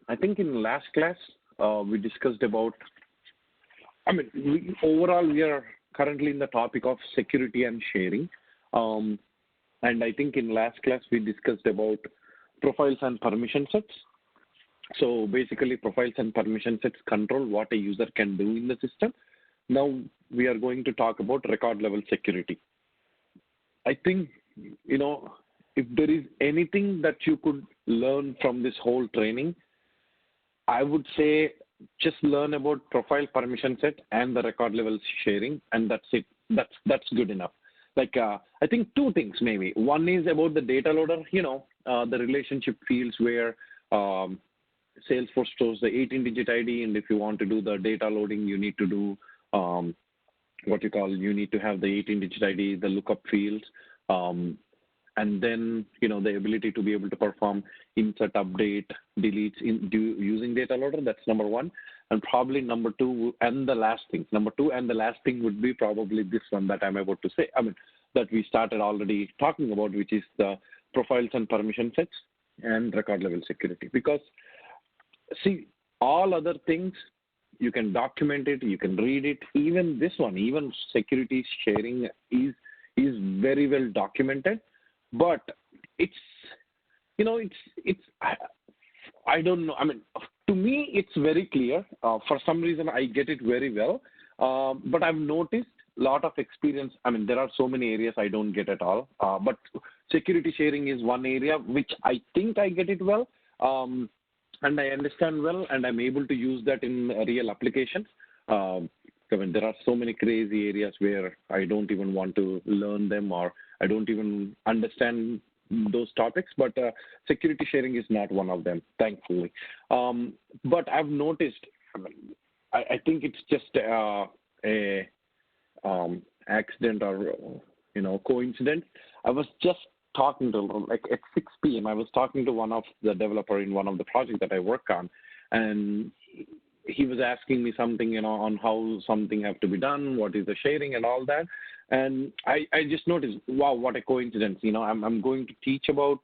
I think in last class, we discussed about, overall, we are currently in the topic of security and sharing. And I think in last class, we discussed about profiles and permission sets. So basically, profiles and permission sets control what a user can do in the system. Now we are going to talk about record level security. I think, if there is anything that you could learn from this whole training, I would say just learn about profile permission set and the record level sharing, and that's it. That's good enough. I think two things maybe. One is about the data loader, the relationship fields where Salesforce stores the 18-digit ID, and if you want to do the data loading, you need to do you need to have the 18-digit ID, the lookup fields, and then, the ability to be able to perform insert, update, deletes using data loader. That's number one. And probably number two and the last thing would be probably this one that I'm about to say, that we started already talking about, which is the profiles and permission sets and record level security. Because see, all other things, you can document it, you can read it. Even this one, even security sharing is very well documented, but I don't know. To me, it's very clear. For some reason, I get it very well. But I've noticed a lot of experience. There are so many areas I don't get at all. But security sharing is one area which I think I get it well. And I understand well, and I'm able to use that in real applications. There are so many crazy areas where I don't even want to learn them, or I don't even understand those topics, but security sharing is not one of them, thankfully. But I've noticed, I think it's just a accident or coincidence. I was just talking to, at 6 p.m., I was talking to one of the developer in one of the projects that I work on, and he was asking me something, on how something have to be done, what is the sharing and all that. And I just noticed, wow, what a coincidence. I'm going to teach about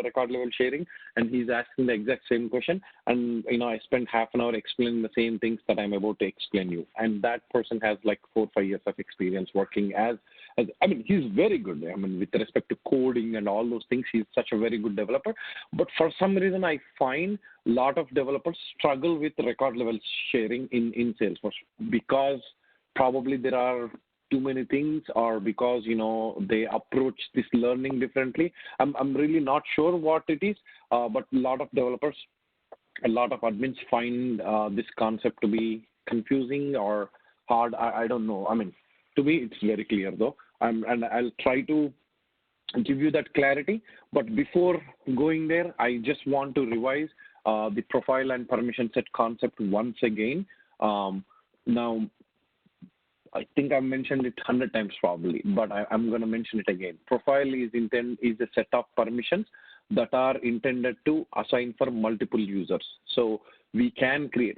record level sharing, and he's asking the exact same question. And, I spent half an hour explaining the same things that I'm about to explain you. And that person has 4 or 5 years of experience working as he's very good. With respect to coding and all those things, he's such a very good developer. But for some reason, I find a lot of developers struggle with record level sharing in Salesforce, because probably there are too many things, or because they approach this learning differently. I'm really not sure what it is, but a lot of developers, a lot of admins find this concept to be confusing or hard. I don't know. To me, it's very clear though, and I'll try to give you that clarity. But before going there, I just want to revise the profile and permission set concept once again. Now, I think I've mentioned it 100 times probably, but I'm going to mention it again. Profile is a set of permissions that are intended to assign for multiple users. So we can create,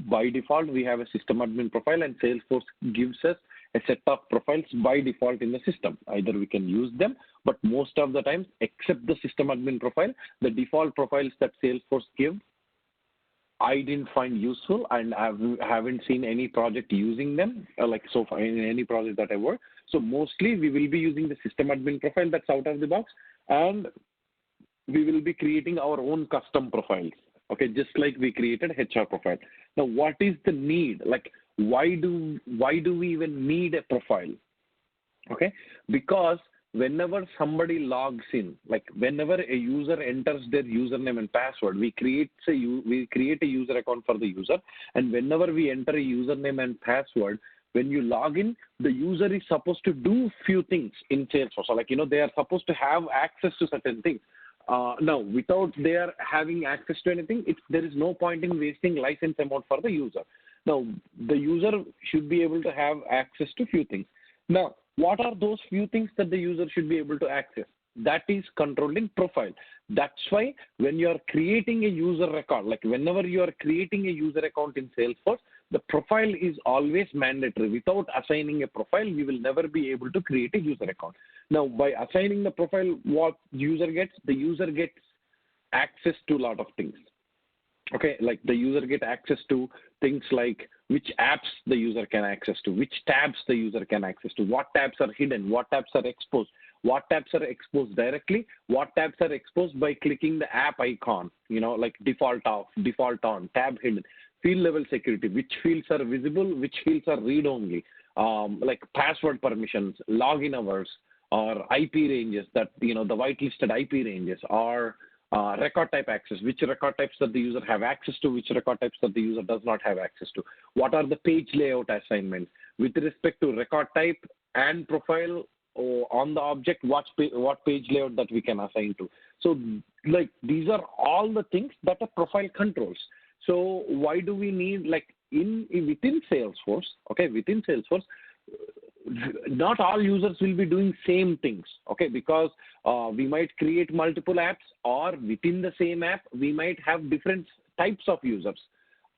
by default, we have a system admin profile, and Salesforce gives us a set of profiles by default in the system. Either we can use them, but most of the times, except the system admin profile, the default profiles that Salesforce give, I didn't find useful, and I haven't seen any project using them, so far in any project that I work. So mostly we will be using the system admin profile that's out of the box, and we will be creating our own custom profiles. Okay, just like we created HR profile. Now, what is the need? Why do we even need a profile? Okay, because whenever somebody logs in, whenever a user enters their username and password, we create a user account for the user, and whenever we enter a username and password, when you log in, the user is supposed to do few things in Salesforce. So they are supposed to have access to certain things. Now, without their having access to anything, there is no point in wasting license amount for the user. Now, the user should be able to have access to few things. Now, what are those few things that the user should be able to access? That is controlling profile. That's why when you are creating a user record, whenever you are creating a user account in Salesforce, the profile is always mandatory. Without assigning a profile, you will never be able to create a user account. Now, by assigning the profile, what user gets? The user gets access to a lot of things. Okay, like the user get access to things like which apps the user can access to, which tabs the user can access to, what tabs are hidden, what tabs are exposed, what tabs are exposed directly, what tabs are exposed by clicking the app icon, like default off, default on, tab hidden, field level security, which fields are visible, which fields are read only, like password permissions, login hours, or IP ranges that, the whitelisted IP ranges, or record type access, which record types that the user have access to, which record types that the user does not have access to. What are the page layout assignments with respect to record type and profile on the object, what page layout that we can assign to. So like these are all the things that a profile controls. So why do we need, like within Salesforce, okay, within Salesforce, not all users will be doing same things, okay, because we might create multiple apps, or within the same app, we might have different types of users.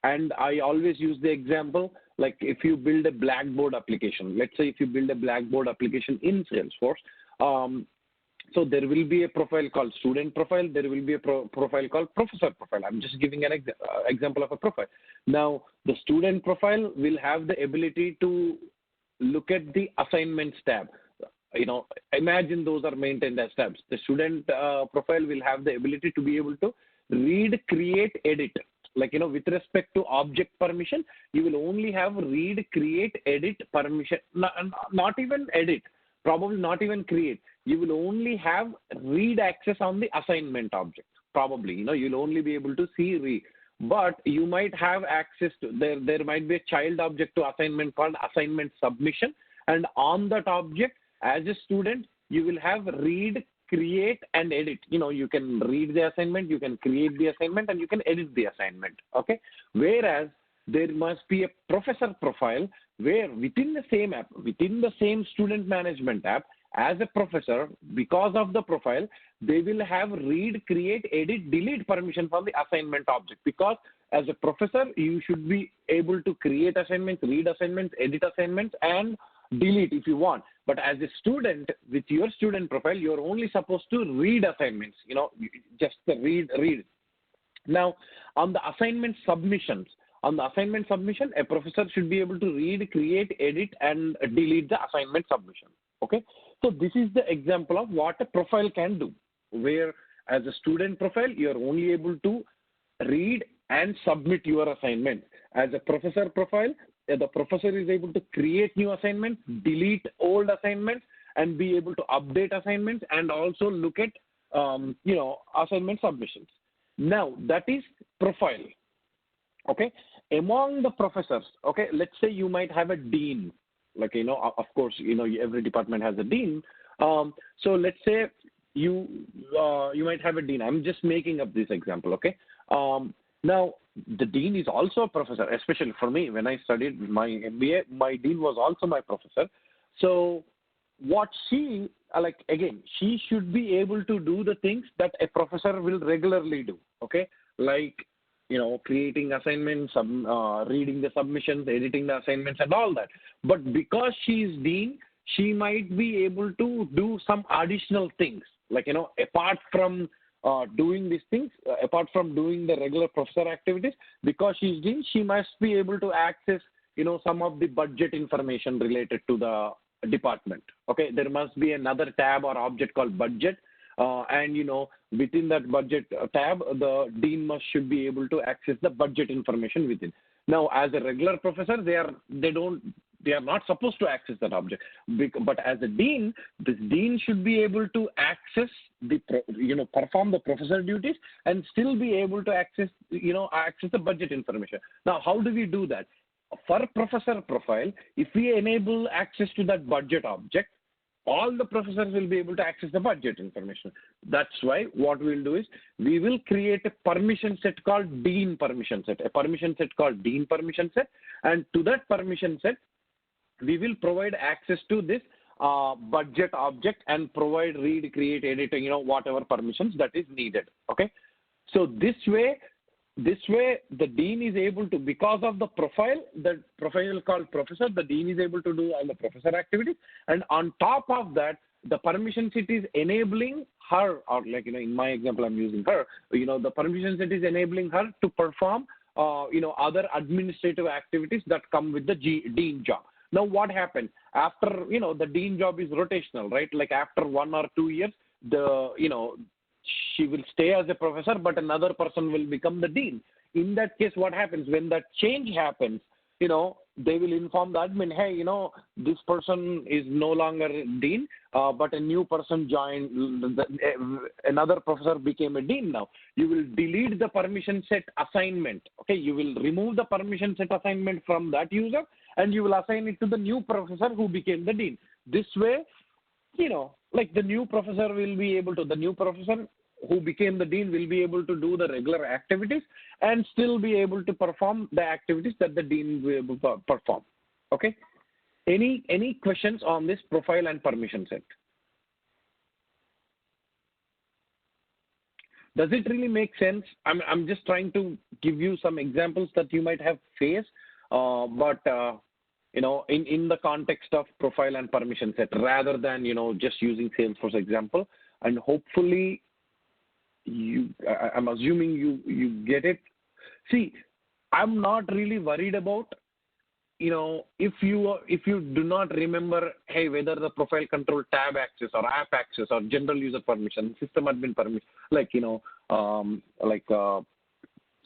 And I always use the example, like if you build a Blackboard application, let's say if you build a Blackboard application in Salesforce, so there will be a profile called student profile. There will be a profile called professor profile. I'm just giving an example of a profile. Now, the student profile will have the ability to look at the assignments tab. Imagine those are maintained as tabs. The student profile will have the ability to be able to read, create, edit. Like, with respect to object permission, you will only have read, create, edit permission, not even edit, probably not even create. You will only have read access on the assignment object. Probably, you'll only be able to see read. But you might have access to, there might be a child object to assignment called assignment submission. And on that object, as a student, you will have read, create, and edit. You can read the assignment, you can create the assignment, and you can edit the assignment. Okay. Whereas there must be a professor profile where within the same app, within the same student management app, as a professor, because of the profile, they will have read, create, edit, delete permission from the assignment object. Because as a professor, you should be able to create assignments, read assignments, edit assignments, and delete if you want. But as a student, with your student profile, you're only supposed to read assignments, just the read. Now, on the assignment submissions, a professor should be able to read, create, edit, and delete the assignment submission. Okay. So this is the example of what a profile can do, where as a student profile, you're only able to read and submit your assignment. As a professor profile, the professor is able to create new assignments, delete old assignments, and be able to update assignments, and also look at, assignment submissions. Now, that is profile. Okay. Among the professors, okay, let's say you might have a dean. Like, of course, every department has a dean. So let's say you might have a dean. I'm just making up this example, okay? Now, the dean is also a professor, especially for me. When I studied my MBA, my dean was also my professor. So what she should be able to do the things that a professor will regularly do, okay? Like, creating assignments, reading the submissions, editing the assignments, and all that. But because she is dean, she might be able to do some additional things. Like, apart from doing these things, apart from doing the regular professor activities, because she is dean, she must be able to access, some of the budget information related to the department. Okay, there must be another tab or object called budget. And within that budget tab, the dean should be able to access the budget information within. Now, as a regular professor, they are not supposed to access that object. But as a dean, this dean should be able to access perform the professor duties and still be able to access the budget information. Now, how do we do that? For professor profile, if we enable access to that budget object, all the professors will be able to access the budget information. That's why what we'll do is we will create a permission set called dean permission set, and to that permission set, we will provide access to this budget object and provide read, create, edit, whatever permissions that is needed. Okay. So this way, the dean is able to, because of the profile called professor, the dean is able to do all the professor activities. And on top of that, the permission set is enabling her, or like, in my example, I'm using her, the permission set is enabling her to perform, other administrative activities that come with the dean job. Now, what happens after, the dean job is rotational, right? Like after 1 or 2 years, she will stay as a professor, but another person will become the dean. In that case, what happens when that change happens? They will inform the admin, hey, this person is no longer dean, but a new person joined, another professor became a dean now. You will delete the permission set assignment. Okay, you will remove the permission set assignment from that user, and you will assign it to the new professor who became the dean. This way, like the new professor who became the dean will be able to do the regular activities and still be able to perform the activities that the dean will perform. Okay. Any questions on this profile and permission set? Does it really make sense? I'm just trying to give you some examples that you might have faced, but in the context of profile and permission set, rather than just using Salesforce example, and hopefully I'm assuming you get it. See, I'm not really worried about if you do not remember, hey, whether the profile control tab access or app access or general user permission, system admin permission, like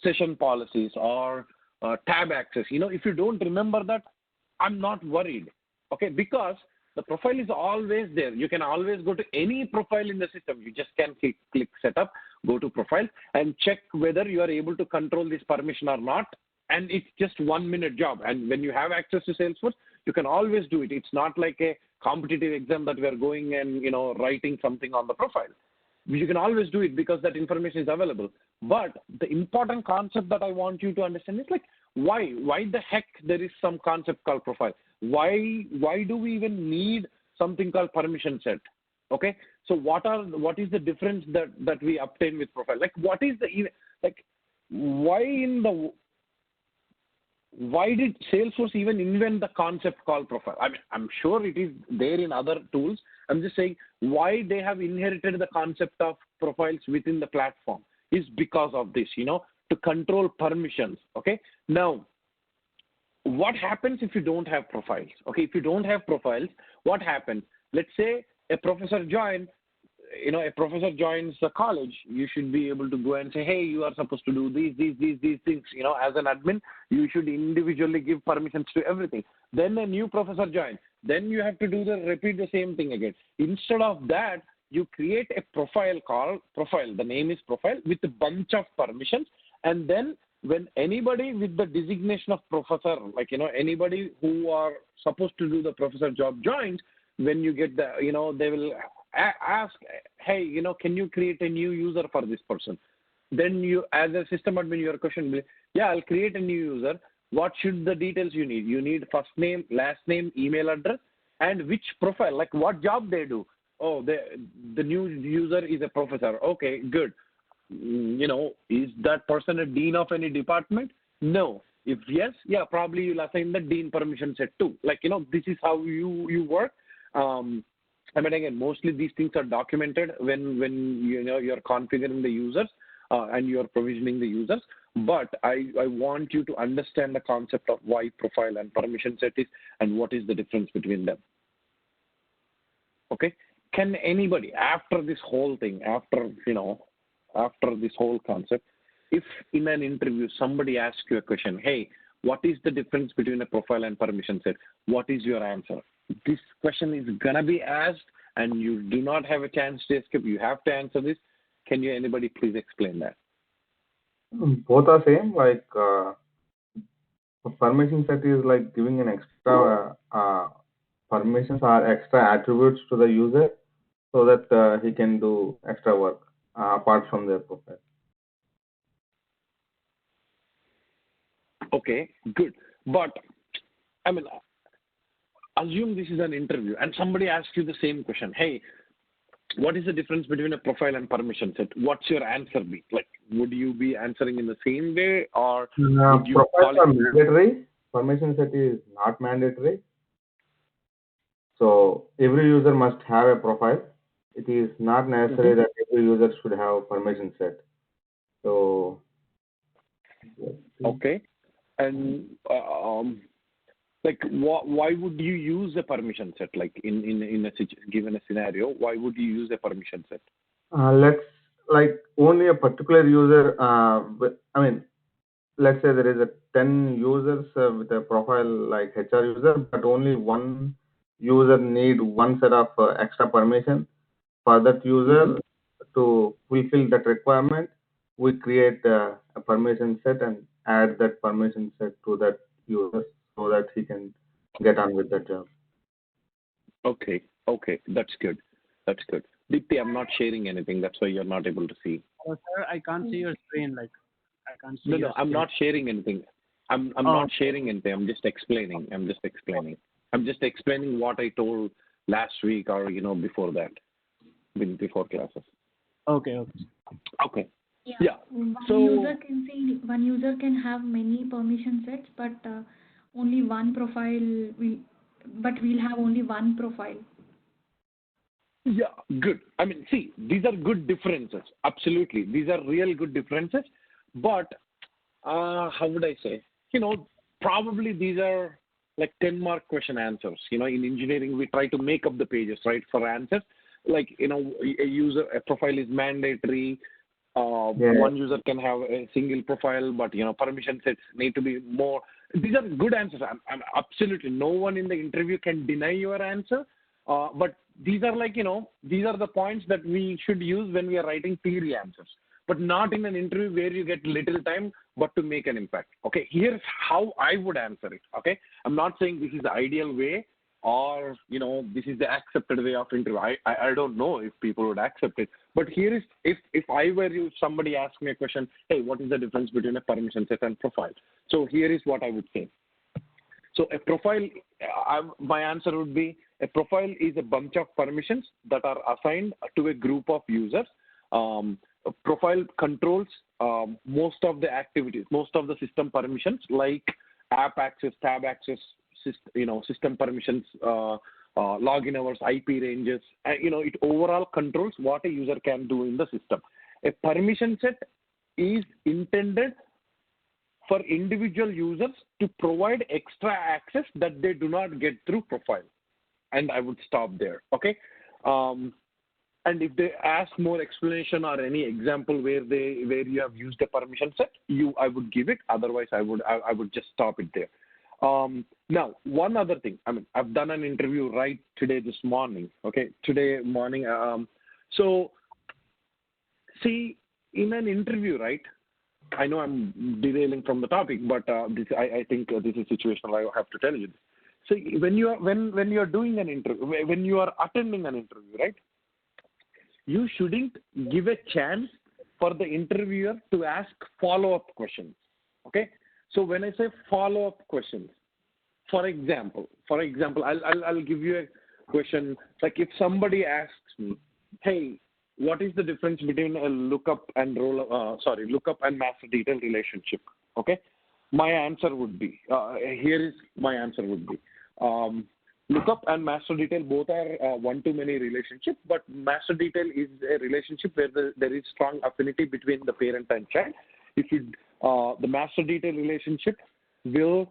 session policies or tab access. If you don't remember that, I'm not worried. Okay, because the profile is always there. You can always go to any profile in the system. You just can click setup, go to profile, and check whether you are able to control this permission or not. And it's just 1 minute job. And when you have access to Salesforce, you can always do it. It's not like a competitive exam that we are going and writing something on the profile. You can always do it because that information is available. But the important concept that I want you to understand is like, why the heck there is some concept called profile? Why do we even need something called permission set? Okay, so what is the difference that we obtain with profile? Like, what is why did Salesforce even invent the concept called profile? I mean, I'm sure it is there in other tools. I'm just saying why they have inherited the concept of profiles within the platform is because of this, to control permissions. Okay, now what happens if you don't have profiles? Okay, if you don't have profiles, what happens? Let's say a professor joins the college. You should be able to go and say, hey, you are supposed to do these things. As an admin, you should individually give permissions to everything. Then a new professor joins. Then you have to repeat the same thing again. Instead of that, you create a profile called profile. The name is profile with a bunch of permissions. And then when anybody with the designation of professor, anybody who are supposed to do the professor job joins, when you get the, they will ask, hey, can you create a new user for this person? Then you, as a system admin, your question will be, yeah, I'll create a new user. What should the details you need? You need first name, last name, email address, and which profile, like what job they do. Oh, the new user is a professor. Okay, good. Is that person a dean of any department? No. If yes, yeah, probably you'll assign the dean permission set too. This is how you work. Again, mostly these things are documented when you're configuring the users and you're provisioning the users. But I want you to understand the concept of why profile and permission set is and what is the difference between them. Okay? Can anybody, after this whole thing, after this whole concept, if in an interview somebody asks you a question, hey, what is the difference between a profile and permission set? What is your answer? This question is going to be asked and you do not have a chance to escape. You have to answer this. Can anybody please explain that? Both are same. Permission set is like giving an extra permissions or extra attributes to the user so that he can do extra work apart from their profile. Okay, good. But assume this is an interview and somebody asks you the same question. Hey, what is the difference between a profile and permission set? What's your answer be? Like, would you be answering in the same way or would you profiles are mandatory? Permission set is not mandatory. So every user must have a profile. It is not necessary that every user should have permission set. So Okay. And like, why would you use a permission set? Like in a given a scenario, why would you use a permission set? let's like only a particular user. I mean, let's say there is a 10 users with a profile like HR user, but only one user need one set of extra permission. For that user to fulfill that requirement, we create a permission set and add that permission set to that user so that he can get on with that job. Okay. Okay. That's good. That's good. Dipti, I'm not sharing anything. That's why you're not able to see. Sir, I can't see your screen. Like, I can't see No, your no, I'm screen. not sharing anything. I'm not sharing anything. I'm just explaining. I'm just explaining what I told last week or before that, before classes. Okay, okay. Okay. Yeah. Yeah. One user can have many permission sets, but only one profile we'll have only one profile. Yeah, good. I mean, see, these are good differences. Absolutely. These are real good differences. But how would I say? Probably these are like 10-mark question answers. In engineering, we try to make up the pages, right, for answers. Like, a profile is mandatory. One user can have a single profile, but, permission sets need to be more. These are good answers. I'm absolutely, no one in the interview can deny your answer. But these are like, these are the points that we should use when we are writing theory answers, but not in an interview where you get little time, but to make an impact. Okay, here's how I would answer it. Okay, I'm not saying this is the ideal way or, this is the accepted way of interview. I don't know if people would accept it, but here is, if I were you, somebody asked me a question, hey, what is the difference between a permission set and profile? So here is what I would say. So a profile, my answer would be, a profile is a bunch of permissions that are assigned to a group of users. A profile controls most of the activities, most of the system permissions, like app access, tab access, system permissions, login hours, IP ranges. It overall controls what a user can do in the system. A permission set is intended for individual users to provide extra access that they do not get through profile. And I would stop there. Okay. And if they ask more explanation or any example where you have used a permission set, I would give it. Otherwise, I would just stop it there. Now, one other thing. I mean, I've done an interview right this morning. Okay, today morning. So, see, in an interview, right? I know I'm derailing from the topic, but I think this is situational. I have to tell you this. So when you are doing an interview, when you are attending an interview, right? You shouldn't give a chance for the interviewer to ask follow-up questions. Okay. So when I say follow-up questions, for example, I'll give you a question. Like if somebody asks me, hey, what is the difference between a lookup and lookup and master detail relationship? Okay. My answer would be, here is my answer would be, lookup and master detail both are one-to-many relationship, but master detail is a relationship where there is strong affinity between the parent and child. The master detail relationship will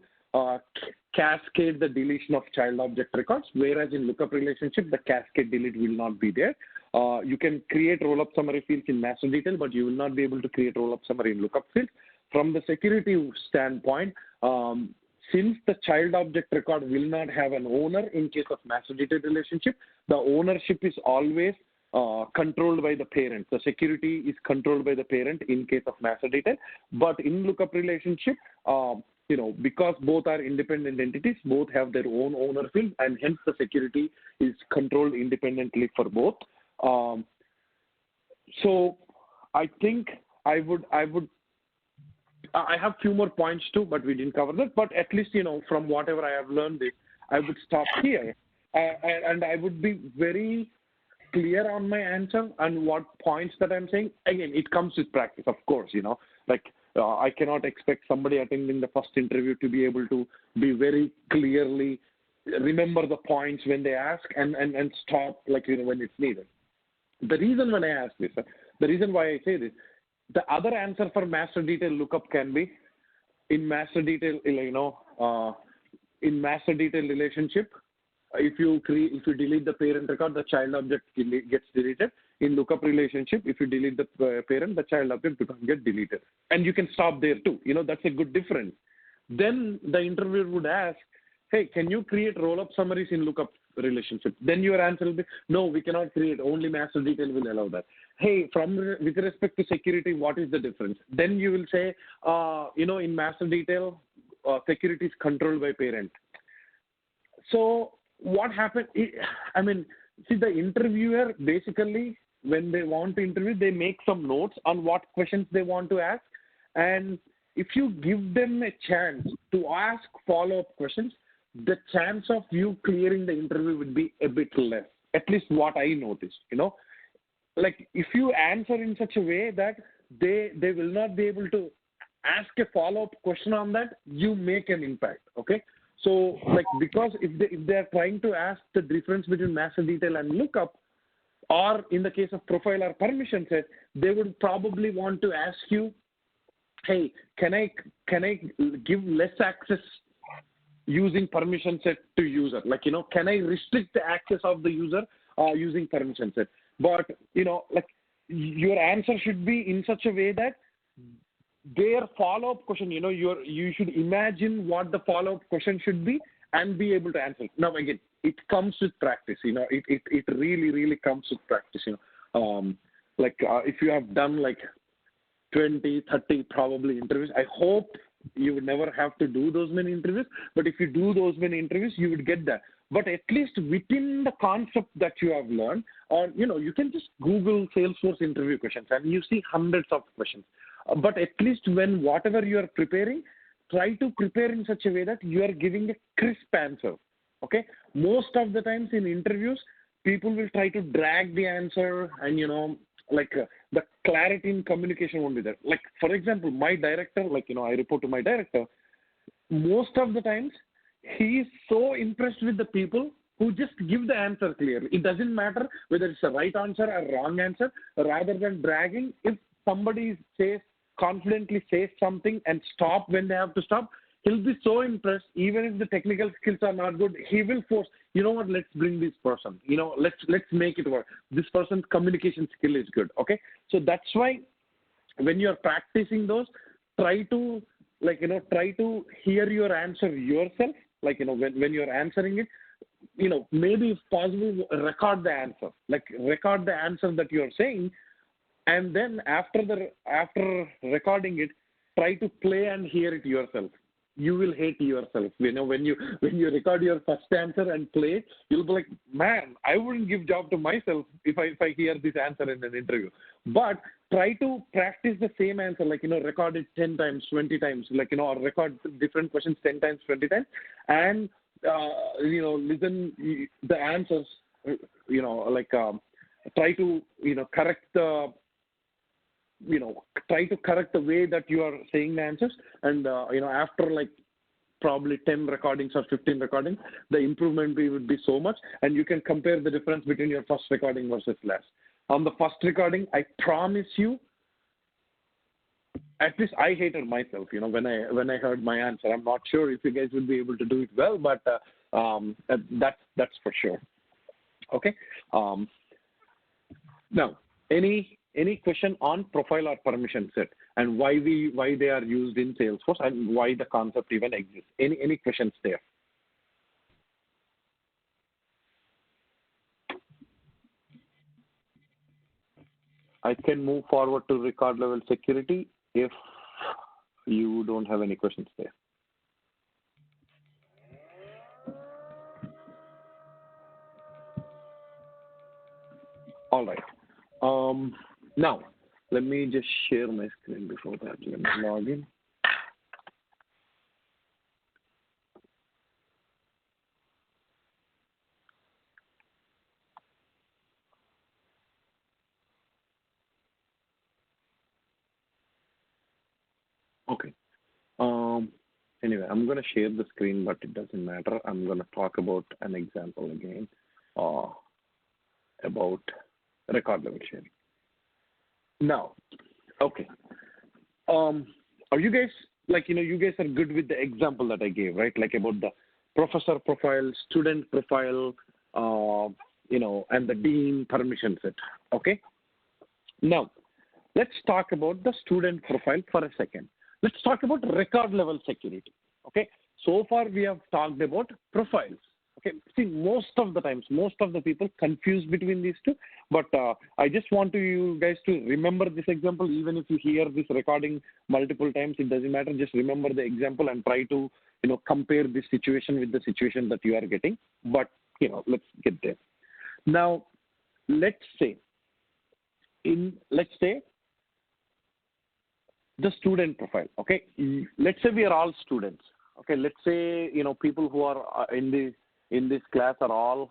cascade the deletion of child object records, whereas in lookup relationship, the cascade delete will not be there. You can create roll-up summary fields in master detail, but you will not be able to create roll-up summary in lookup fields. From the security standpoint, since the child object record will not have an owner in case of master detail relationship, the ownership is always controlled by the parent. The security is controlled by the parent in case of master detail. But in lookup relationship, because both are independent entities, both have their own owner field, and hence the security is controlled independently for both. So I think I have few more points too, but we didn't cover that. But at least, from whatever I have learned, I would stop here. And I would be very clear on my answer and what points that I'm saying. Again, it comes with practice, of course, I cannot expect somebody attending the first interview to be able to be very clearly, remember the points when they ask and stop when it's needed. The reason when I ask this, the reason why I say this, the other answer for master detail lookup can be in master detail, in master detail relationship, if you delete the parent record, the child object gets deleted. In lookup relationship, if you delete the parent, the child object doesn't get deleted. And you can stop there too. That's a good difference. Then the interviewer would ask, hey, can you create roll-up summaries in lookup relationship? Then your answer will be, no, we cannot create. Only master detail will allow that. Hey, with respect to security, what is the difference? Then you will say, in master detail, security is controlled by parent. So what happened? The interviewer basically, when they want to interview, they make some notes on what questions they want to ask. And if you give them a chance to ask follow-up questions, the chance of you clearing the interview would be a bit less. At least what I noticed, Like if you answer in such a way that they will not be able to ask a follow-up question on that, you make an impact, okay? So, because if they are trying to ask the difference between master detail and lookup, or in the case of profile or permission set, they would probably want to ask you, hey, can I give less access using permission set to user? Can I restrict the access of the user using permission set? But, your answer should be in such a way that their follow-up question, you should imagine what the follow-up question should be and be able to answer. Now, again, it comes with practice, it really, really comes with practice, if you have done 20, 30 probably interviews, I hope you would never have to do those many interviews, but if you do those many interviews, you would get that. But at least within the concept that you have learned, or, you can just Google Salesforce interview questions and you see hundreds of questions. But at least when whatever you are preparing, try to prepare in such a way that you are giving a crisp answer. Okay? Most of the times in interviews, people will try to drag the answer and, the clarity in communication won't be there. Like, for example, my director, I report to my director, most of the times he is so impressed with the people who just give the answer clearly. It doesn't matter whether it's a right answer or wrong answer, rather than dragging. If somebody confidently says something and stop when they have to stop, he'll be so impressed. Even if the technical skills are not good, he will force, let's bring this person, let's make it work. This person's communication skill is good. Okay. So that's why when you're practicing those, try to hear your answer yourself. When you're answering it, maybe if possible, record the answer. Record the answer that you're saying, and then after recording it, try to play and hear it yourself. You will hate yourself. When you record your first answer and play it, you'll be like, man, I wouldn't give job to myself if I hear this answer in an interview. But try to practice the same answer, record it 10 times, 20 times, or record different questions 10 times, 20 times, and listen the answers. Try to correct the. Try to correct the way that you are saying the answers, and after probably 10 recordings or 15 recordings, the improvement would be so much, and you can compare the difference between your first recording versus last. On the first recording, I promise you, at least I hated myself, when I heard my answer. I'm not sure if you guys will be able to do it well, but that's for sure. Okay. Now, any question on profile or permission set and why they are used in Salesforce and why the concept even exists? Any questions there? I can move forward to record level security if you don't have any questions there. All right. Now, let me just share my screen before that. Let me log in. Okay. Anyway, I'm going to share the screen, but it doesn't matter. I'm going to talk about an example again about record level sharing. Now, okay. Are you guys, you guys are good with the example that I gave, right? Like about the professor profile, student profile, and the dean permission set, okay? Now, let's talk about the student profile for a second. Let's talk about record level security, okay? So far, we have talked about profiles, okay? See, most of the people confuse between these two, but I just want you guys to remember this example. Even if you hear this recording multiple times, it doesn't matter. Just remember the example and try to, compare this situation with the situation that you are getting. But, let's get there. Now, let's say the student profile, okay? Let's say we are all students, okay? Let's say, people who are in this class are all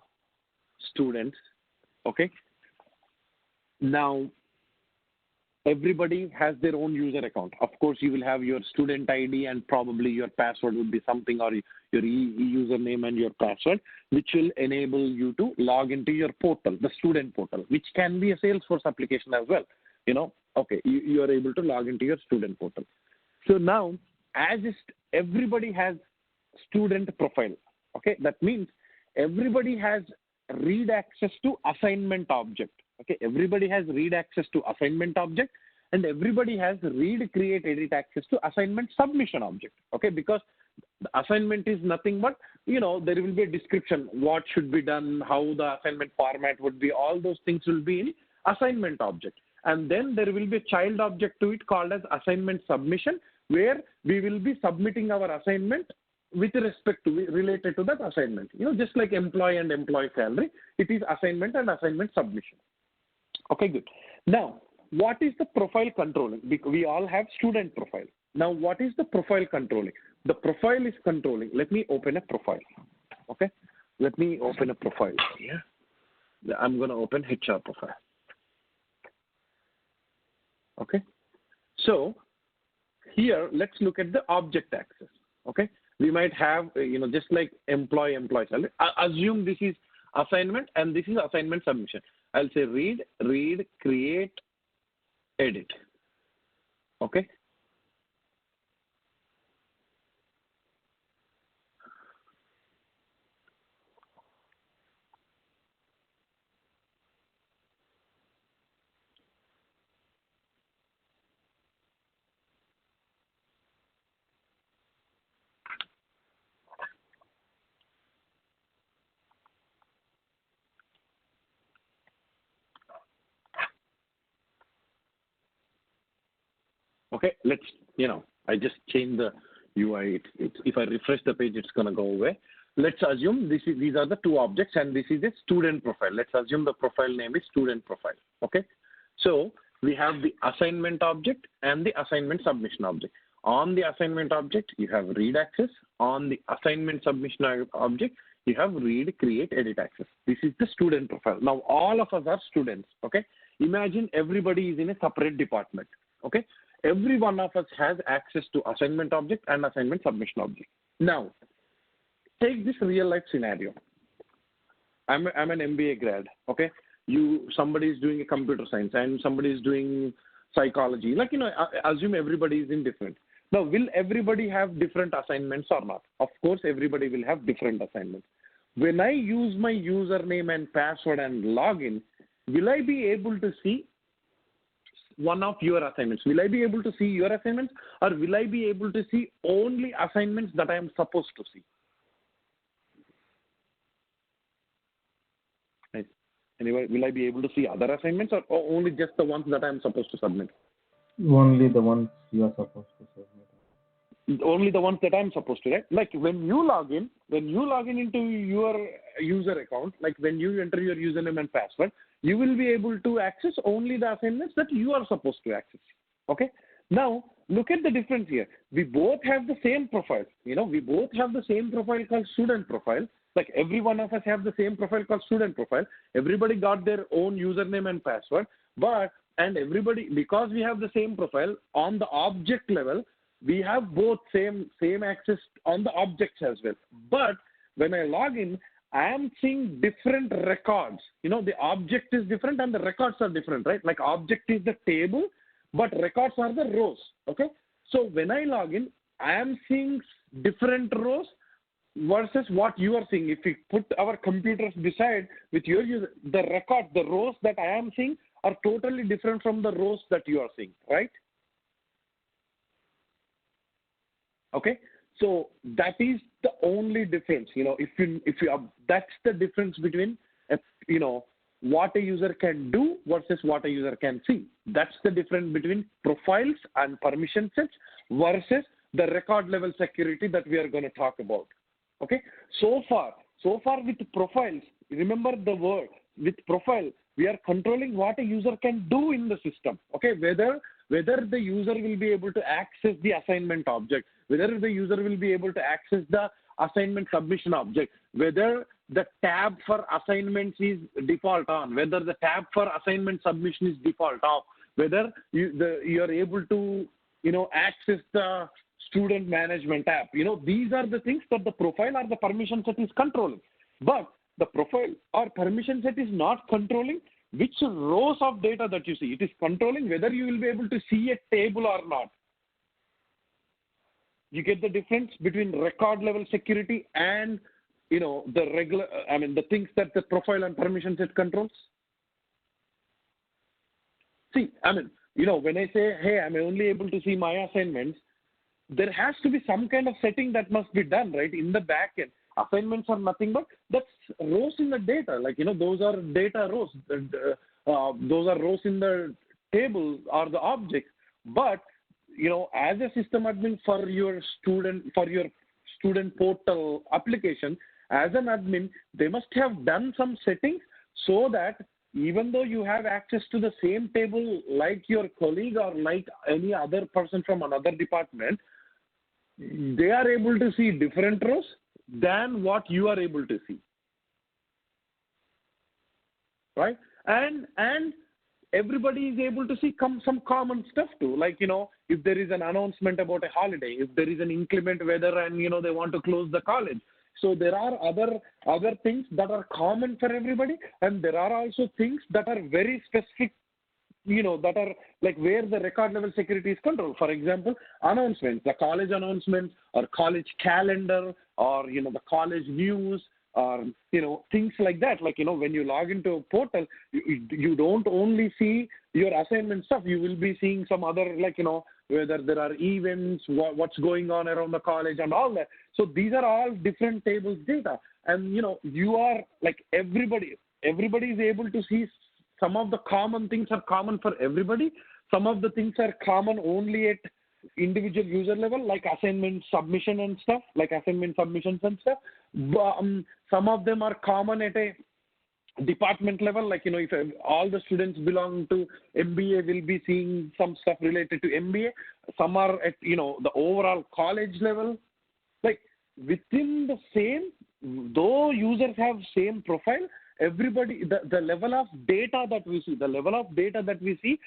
students, okay? Now, everybody has their own user account. Of course, you will have your student ID and probably your password would be something, or your username and your password, which will enable you to log into your portal, the student portal, which can be a Salesforce application as well. Okay, you are able to log into your student portal. So now, as everybody has student profile, okay, that means everybody has read access to assignment object. Okay, everybody has read access to assignment object, and everybody has read, create, edit access to assignment submission object. Okay, because the assignment is nothing but, there will be a description, what should be done, how the assignment format would be, all those things will be in assignment object. And then there will be a child object to it called as assignment submission, where we will be submitting our assignment with respect to, related to that assignment. Just like employee and employee salary, it is assignment and assignment submission. Okay, good. Now, what is the profile controlling? Because we all have student profile. Now, what is the profile controlling? The profile is controlling. Let me open a profile. Okay, let me open a profile. Yeah, I'm going to open HR profile. Okay, so here let's look at the object access. Okay, we might have just like employee salary. Assume this is assignment and this is assignment submission. I'll say read, create, edit. Okay. Okay, let's, I just changed the UI. If I refresh the page, it's going to go away. Let's assume these are the two objects and this is a student profile. Let's assume the profile name is student profile. Okay, so we have the assignment object and the assignment submission object. On the assignment object, you have read access. On the assignment submission object, you have read, create, edit access. This is the student profile. Now, all of us are students. Okay, imagine everybody is in a separate department. Okay. Every one of us has access to assignment object and assignment submission object. Now, take this real life scenario. I'm an MBA grad, okay? Somebody is doing a computer science and somebody is doing psychology. Assume everybody is indifferent. Now, will everybody have different assignments or not? Of course, everybody will have different assignments. When I use my username and password and login, will I be able to see one of your assignments? Will I be able to see your assignments, or will I be able to see only assignments that I am supposed to see? Right. Anyway, will I be able to see other assignments or only just the ones that I am supposed to submit? Only the ones you are supposed to submit. Only the ones that I'm supposed to, right? Like when you log in into your user account, like when you enter your username and password, you will be able to access only the assignments that you are supposed to access. Okay. Now, look at the difference here. We both have the same profile. We both have the same profile called student profile. Like every one of us have the same profile called student profile. Everybody got their own username and password. And everybody, because we have the same profile, on the object level, we have both same access on the objects as well. But when I log in, I am seeing different records. The object is different and the records are different, right? Like object is the table, but records are the rows, okay? So when I log in, I am seeing different rows versus what you are seeing. If we put our computers beside with your user, the rows that I am seeing are totally different from the rows that you are seeing, right? Okay, so that is the only difference. That's the difference between what a user can do versus what a user can see. That's the difference between profiles and permission sets versus the record level security that we are going to talk about. Okay, so far with profiles, remember the word, with profile, we are controlling what a user can do in the system. Okay, whether the user will be able to access the assignment object, whether the user will be able to access the assignment submission object, whether the tab for assignments is default on, whether the tab for assignment submission is default off, whether you are able to access the student management tab. These are the things that the profile or the permission set is controlling. But the profile or permission set is not controlling which rows of data that you see. It is controlling whether you will be able to see a table or not. You get the difference between record level security and the things that the profile and permission set controls. See, when I say, hey, I'm only able to see my assignments, there has to be some kind of setting that must be done, right, in the back end. Assignments are nothing but that's rows in the data. Like, those are data rows. Those are rows in the table or the objects. But, as a system admin for your student portal application, as an admin, they must have done some settings so that even though you have access to the same table like your colleague or like any other person from another department, they are able to see different rows than what you are able to see, right? And everybody is able to see some common stuff too, like if there is an announcement about a holiday, if there is an inclement weather and they want to close the college. So there are other things that are common for everybody, and there are also things that are very specific, that are like where the record level security is controlled. For example, announcements, the college announcements or college calendar or, the college news or, things like that. Like, when you log into a portal, you don't only see your assignment stuff. You will be seeing some other, like, whether there are events, what's going on around the college and all that. So these are all different tables data. And, you are like everybody is able to see. Some of the common things are common for everybody. Some of the things are common only at individual user level, like assignment submission and stuff, like assignment submissions and stuff. Some of them are common at a department level, like, if all the students belong to MBA, will be seeing some stuff related to MBA. Some are at, the overall college level. Like, within the same, though users have same profile, everybody, the level of data that we see,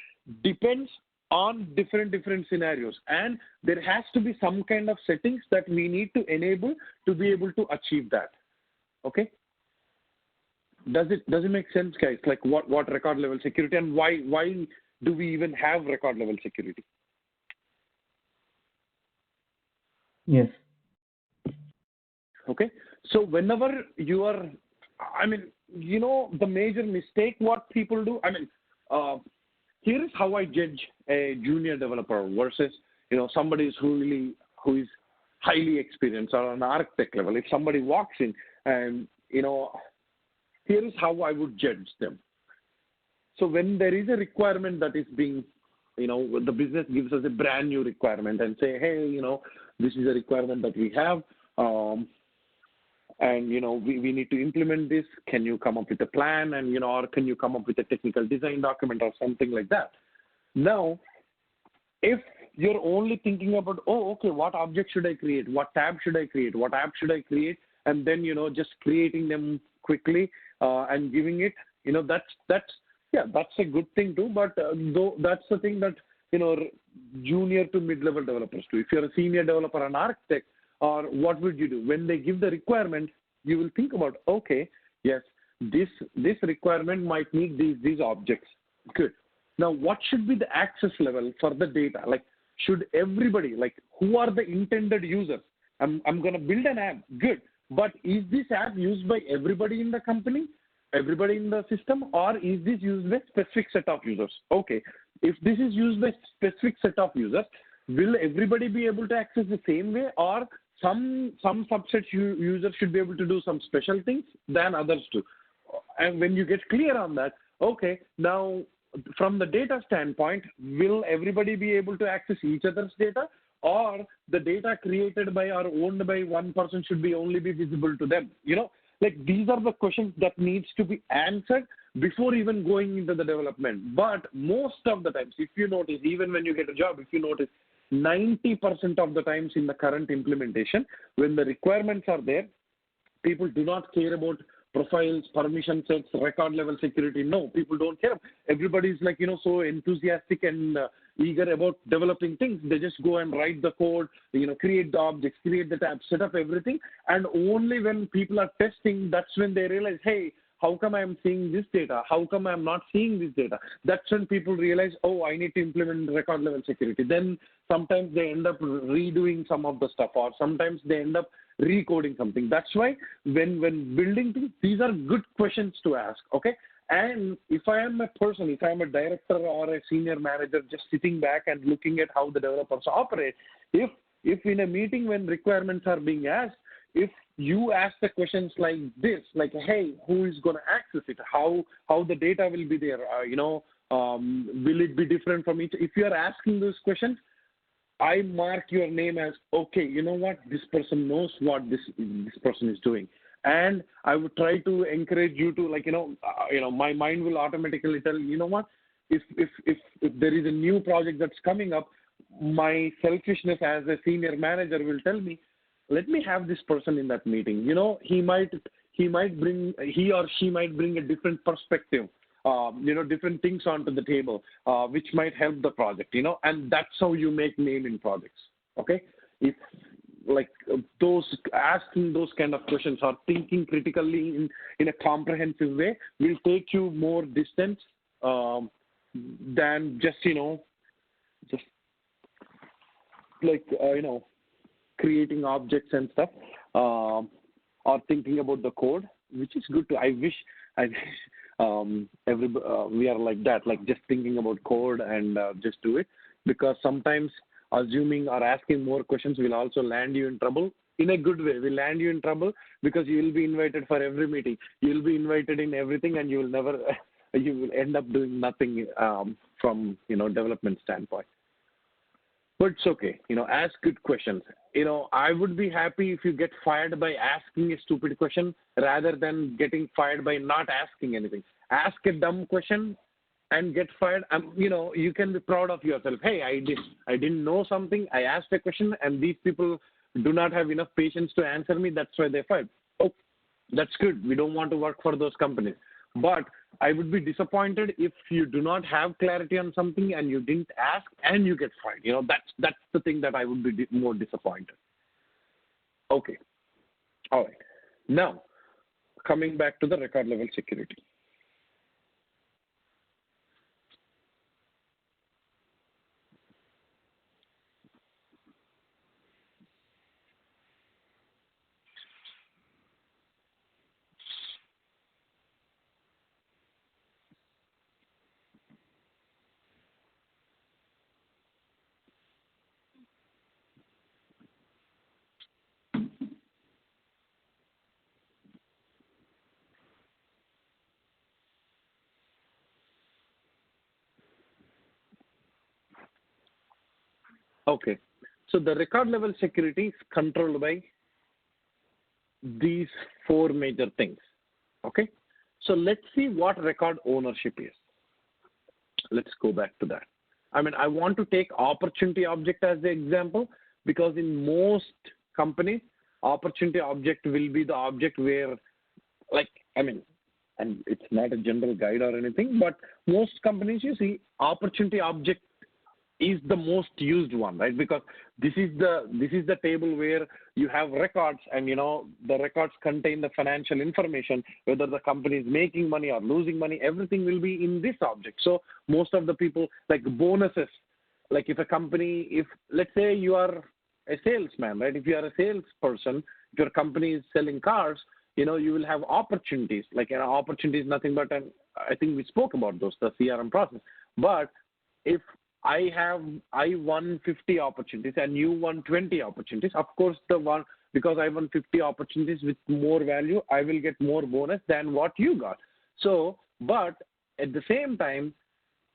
depends on different scenarios, and there has to be some kind of settings that we need to enable to be able to achieve that. Okay, does it make sense, guys? Like what record level security and why do we even have record level security? Yes. Okay, so whenever you are, the major mistake what people do, here is how I judge a junior developer versus, somebody who is highly experienced or an architect level. If somebody walks in and, here is how I would judge them. So when there is a requirement that is being, the business gives us a brand new requirement and say, hey, this is a requirement that we have, and, we need to implement this. Can you come up with a plan and, or can you come up with a technical design document or something like that? Now, if you're only thinking about, what object should I create? What tab should I create? What app should I create? And then, just creating them quickly and giving it, that's a good thing too. But though that's the thing that junior to mid-level developers do? If you're a senior developer, an architect, or what would you do? When they give the requirement, you will think about, okay, yes, this requirement might need these objects. Good. Now, what should be the access level for the data? Like, should everybody, like, who are the intended users? I'm going to build an app. Good. But is this app used by everybody in the company, everybody in the system, or is this used by specific set of users? Okay. If this is used by specific set of users, will everybody be able to access the same way, or some subset users should be able to do some special things than others do? And when you get clear on that, okay, now from the data standpoint, will everybody be able to access each other's data, or the data created by or owned by one person should be only be visible to them? Like, these are the questions that needs to be answered before even going into the development. But most of the times, if you notice, even when you get a job, if you notice, 90% of the times in the current implementation, when the requirements are there, people do not care about profiles, permission sets, record level security. No, people don't care. Everybody's like, so enthusiastic and eager about developing things. They just go and write the code, create the objects, create the tabs, set up everything. And only when people are testing, that's when they realize, hey, how come I'm seeing this data? How come I'm not seeing this data? That's when people realize, oh, I need to implement record level security. Then sometimes they end up redoing some of the stuff, or sometimes they end up recoding something. That's why when building things, these are good questions to ask, okay? And if I am a person, if I am a director or a senior manager just sitting back and looking at how the developers operate, if in a meeting when requirements are being asked, if you ask the questions like this, like, hey, who is going to access it? How the data will be there? Will it be different from each? If you are asking those questions, I mark your name as, okay, you know what? This person knows what this person is doing. And I would try to encourage you to, like, my mind will automatically tell, you know what? If there is a new project that's coming up, my selfishness as a senior manager will tell me, let me have this person in that meeting. He or she might bring a different perspective, different things onto the table, which might help the project, and that's how you make name in projects. Okay. If like those asking those kind of questions or thinking critically in a comprehensive way will take you more distance, than just creating objects and stuff, or thinking about the code, which is good too. I wish we are like that, like just thinking about code and just do it, because sometimes assuming or asking more questions will also land you in trouble. In a good way, will land you in trouble, because you will be invited for every meeting. You will be invited in everything, and you will never, you will end up doing nothing from development standpoint. But it's okay, ask good questions. I would be happy if you get fired by asking a stupid question rather than getting fired by not asking anything. Ask a dumb question and get fired. You can be proud of yourself. Hey, I didn't know something. I asked a question, and these people do not have enough patience to answer me. That's why they fired. Oh, that's good. We don't want to work for those companies. But I would be disappointed if you do not have clarity on something and you didn't ask and you get fired. That's the thing that I would be more disappointed. Okay. All right. Now, coming back to the record level security. Okay, so the record level security is controlled by these four major things. Okay, so let's see what record ownership is. Let's go back to that. I want to take opportunity object as the example, because in most companies, opportunity object will be the object where, and it's not a general guide or anything, but most companies, you see, opportunity object is the most used one, right? Because this is the table where you have records, and the records contain the financial information, whether the company is making money or losing money. Everything will be in this object. So most of the people, like bonuses, like if a company, if let's say you are a salesman, right? If you are a salesperson, if your company is selling cars, you will have opportunities. Like an opportunity is nothing but I think we spoke about those, the CRM process. But if I won 50 opportunities and you won 20 opportunities, of course because I won 50 opportunities with more value, I will get more bonus than what you got. So, but at the same time,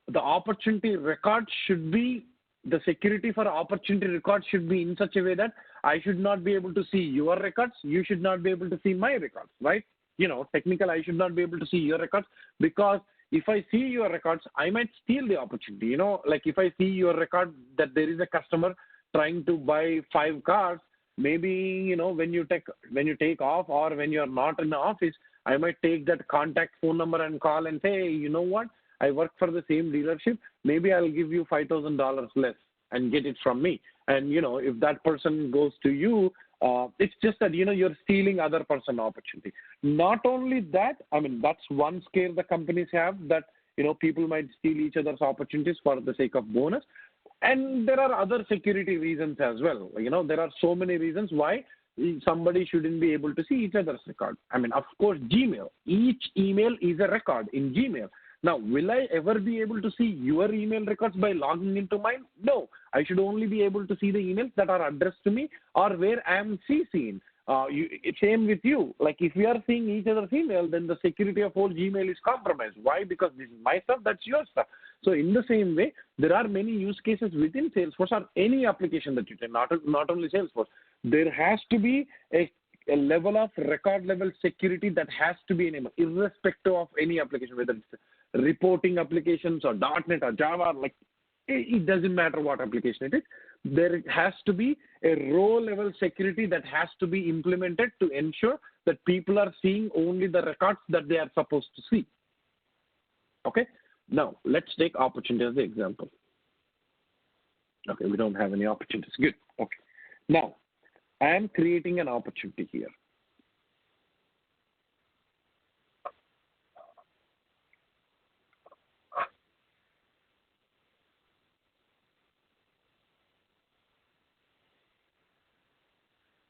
the opportunity record should be, the security for opportunity record should be in such a way that I should not be able to see your records. You should not be able to see my records, right? Technically, I should not be able to see your records, because if I see your records, I might steal the opportunity. Like if I see your record that there is a customer trying to buy 5 cars, maybe, when you take off or when you're not in the office, I might take that contact phone number and call and say, hey, you know what? I work for the same dealership. Maybe I'll give you $5,000 less and get it from me. And, if that person goes to you, it's just that, you're stealing other person opportunity. Not only that, I mean, that's one scare the companies have, that, people might steal each other's opportunities for the sake of bonus. And there are other security reasons as well. There are so many reasons why somebody shouldn't be able to see each other's record. I mean, of course, Gmail. Each email is a record in Gmail. Now, will I ever be able to see your email records by logging into mine? No. I should only be able to see the emails that are addressed to me or where I am CC'ing. Same with you. Like if we are seeing each other's email, then the security of whole Gmail is compromised. Why? Because this is my stuff, that's your stuff. So in the same way, there are many use cases within Salesforce or any application that you take, not only Salesforce. There has to be a level of record level security that has to be enabled, irrespective of any application, whether it's reporting applications or .NET or Java, like it doesn't matter what application it is. There has to be a row level security that has to be implemented to ensure that people are seeing only the records that they are supposed to see. Okay. Now let's take opportunity as the example. Okay, we don't have any opportunities. Good. Okay. Now I am creating an opportunity here.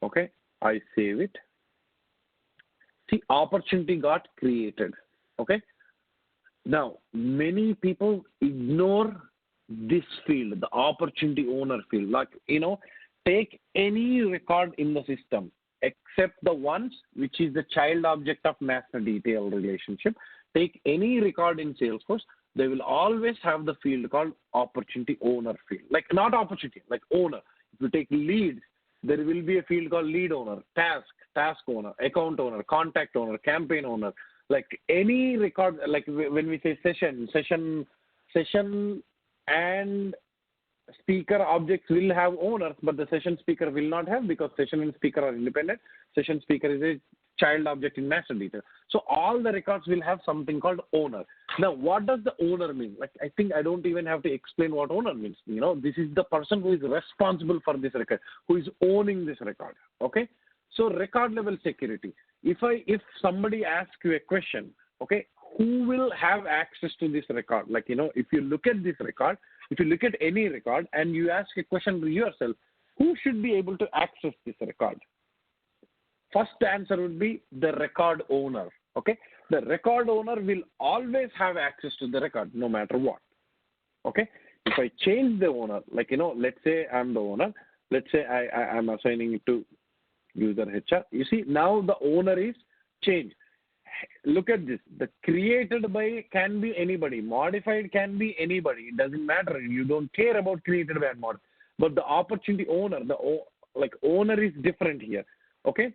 Okay, I save it. See, opportunity got created. Okay. Now, many people ignore this field, the opportunity owner field. Like, take any record in the system except the ones which is the child object of master detail relationship. Take any record in Salesforce, they will always have the field called opportunity owner field. Like not opportunity, like owner. If you take leads, there will be a field called lead owner, task owner, account owner, contact owner, campaign owner. Like any record, like when we say session and speaker objects will have owners, but the session speaker will not have, because session and speaker are independent. Session speaker is a child object in master detail. So all the records will have something called owner. Now, what does the owner mean? Like, I think I don't even have to explain what owner means. This is the person who is responsible for this record, who is owning this record. Okay. So record level security. If somebody asks you a question, okay, who will have access to this record? Like, if you look at this record, if you look at any record and you ask a question to yourself, who should be able to access this record? First answer would be the record owner. Okay. The record owner will always have access to the record no matter what. Okay. If I change the owner, like, let's say I'm the owner, let's say I'm assigning it to user HR. You see, now the owner is changed. Look at this. The created by can be anybody. Modified can be anybody. It doesn't matter. You don't care about created by and modified. But the opportunity owner, owner is different here. Okay.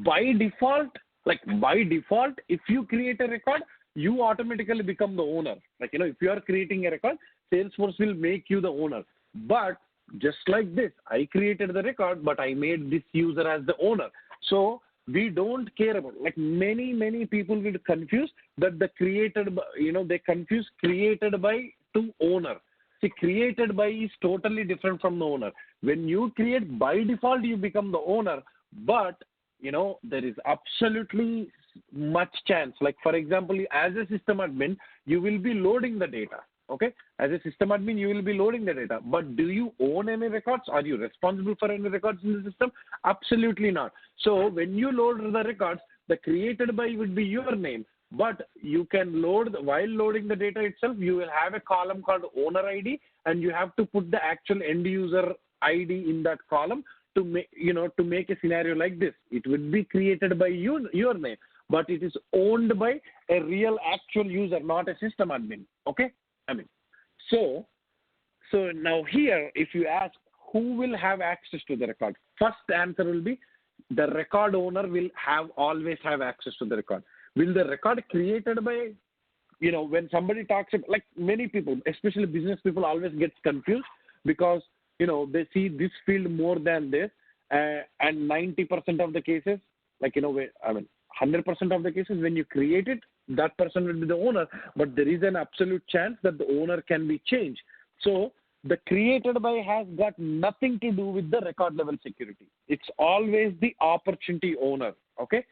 By default, if you create a record, you automatically become the owner. Like, if you are creating a record, Salesforce will make you the owner. But just like this, I created the record, but I made this user as the owner. So we don't care about, like many people will confuse that the created by, they confuse created by to owner. See, created by is totally different from the owner. When you create by default, you become the owner, but there is absolutely much chance. Like for example, as a system admin, you will be loading the data. Okay, as a system admin, you will be loading the data. But do you own any records? Are you responsible for any records in the system? Absolutely not. So when you load the records, the created by would be your name. But you can load, while loading the data itself, you will have a column called owner ID, and you have to put the actual end user ID in that column to make, to make a scenario like this. It would be created by you, your name, but it is owned by a real actual user, not a system admin. Okay? So now here, if you ask who will have access to the record, first answer will be the record owner will always have access to the record. Will the record created by, when somebody talks about, like many people, especially business people, always gets confused because, they see this field more than this, and 90% of the cases, 100% of the cases, when you create it, that person will be the owner, but there is an absolute chance that the owner can be changed. So the created by has got nothing to do with the record level security. It's always the opportunity owner. Okay.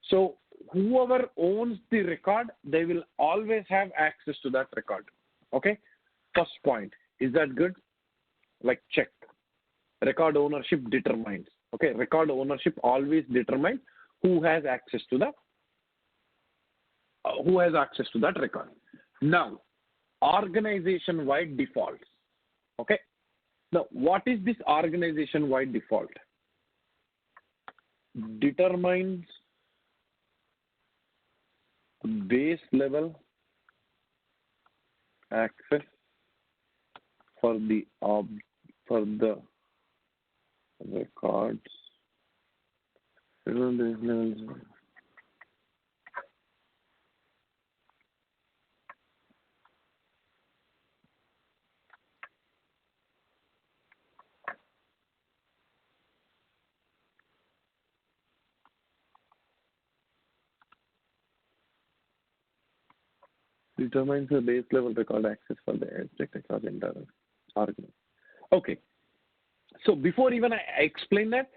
So whoever owns the record, they will always have access to that record. Okay. First point. Is that good? Like check. Record ownership determines. Okay. Record ownership always determines who has access to that record. Now, organization-wide defaults. Okay. Now, what is this organization-wide default? Determines base level access for the records. Determines the base level record access for the object across the entire organization. Okay. So before even I explain that,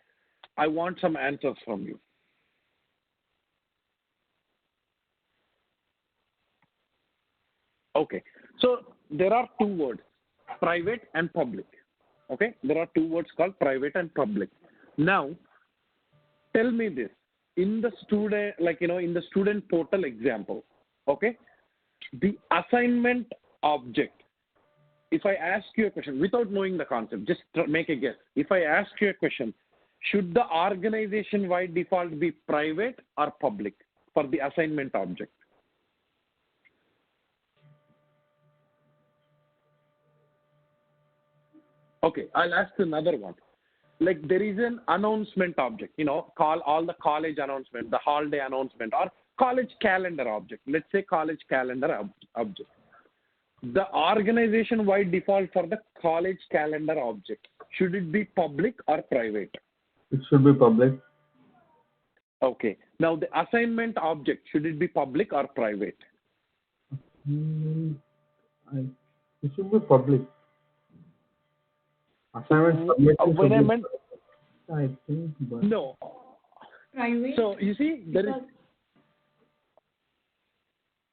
I want some answers from you. Okay. So there are two words, private and public. Okay. There are two words called private and public. Now, tell me this. In the student, in the student portal example, okay, the assignment object, if I ask you a question without knowing the concept, just make a guess. If I ask you a question, should the organization-wide default be private or public for the assignment object? Okay, I'll ask another one. Like there is an announcement object, call all the college announcement, the holiday announcement, or college calendar object. Let's say college calendar object. The organization-wide default for the college calendar object, should it be public or private? It should be public. Okay. Now the assignment object, should it be public or private? It should be public. Assignment when I meant, I think, but no. Private. So you see, there is,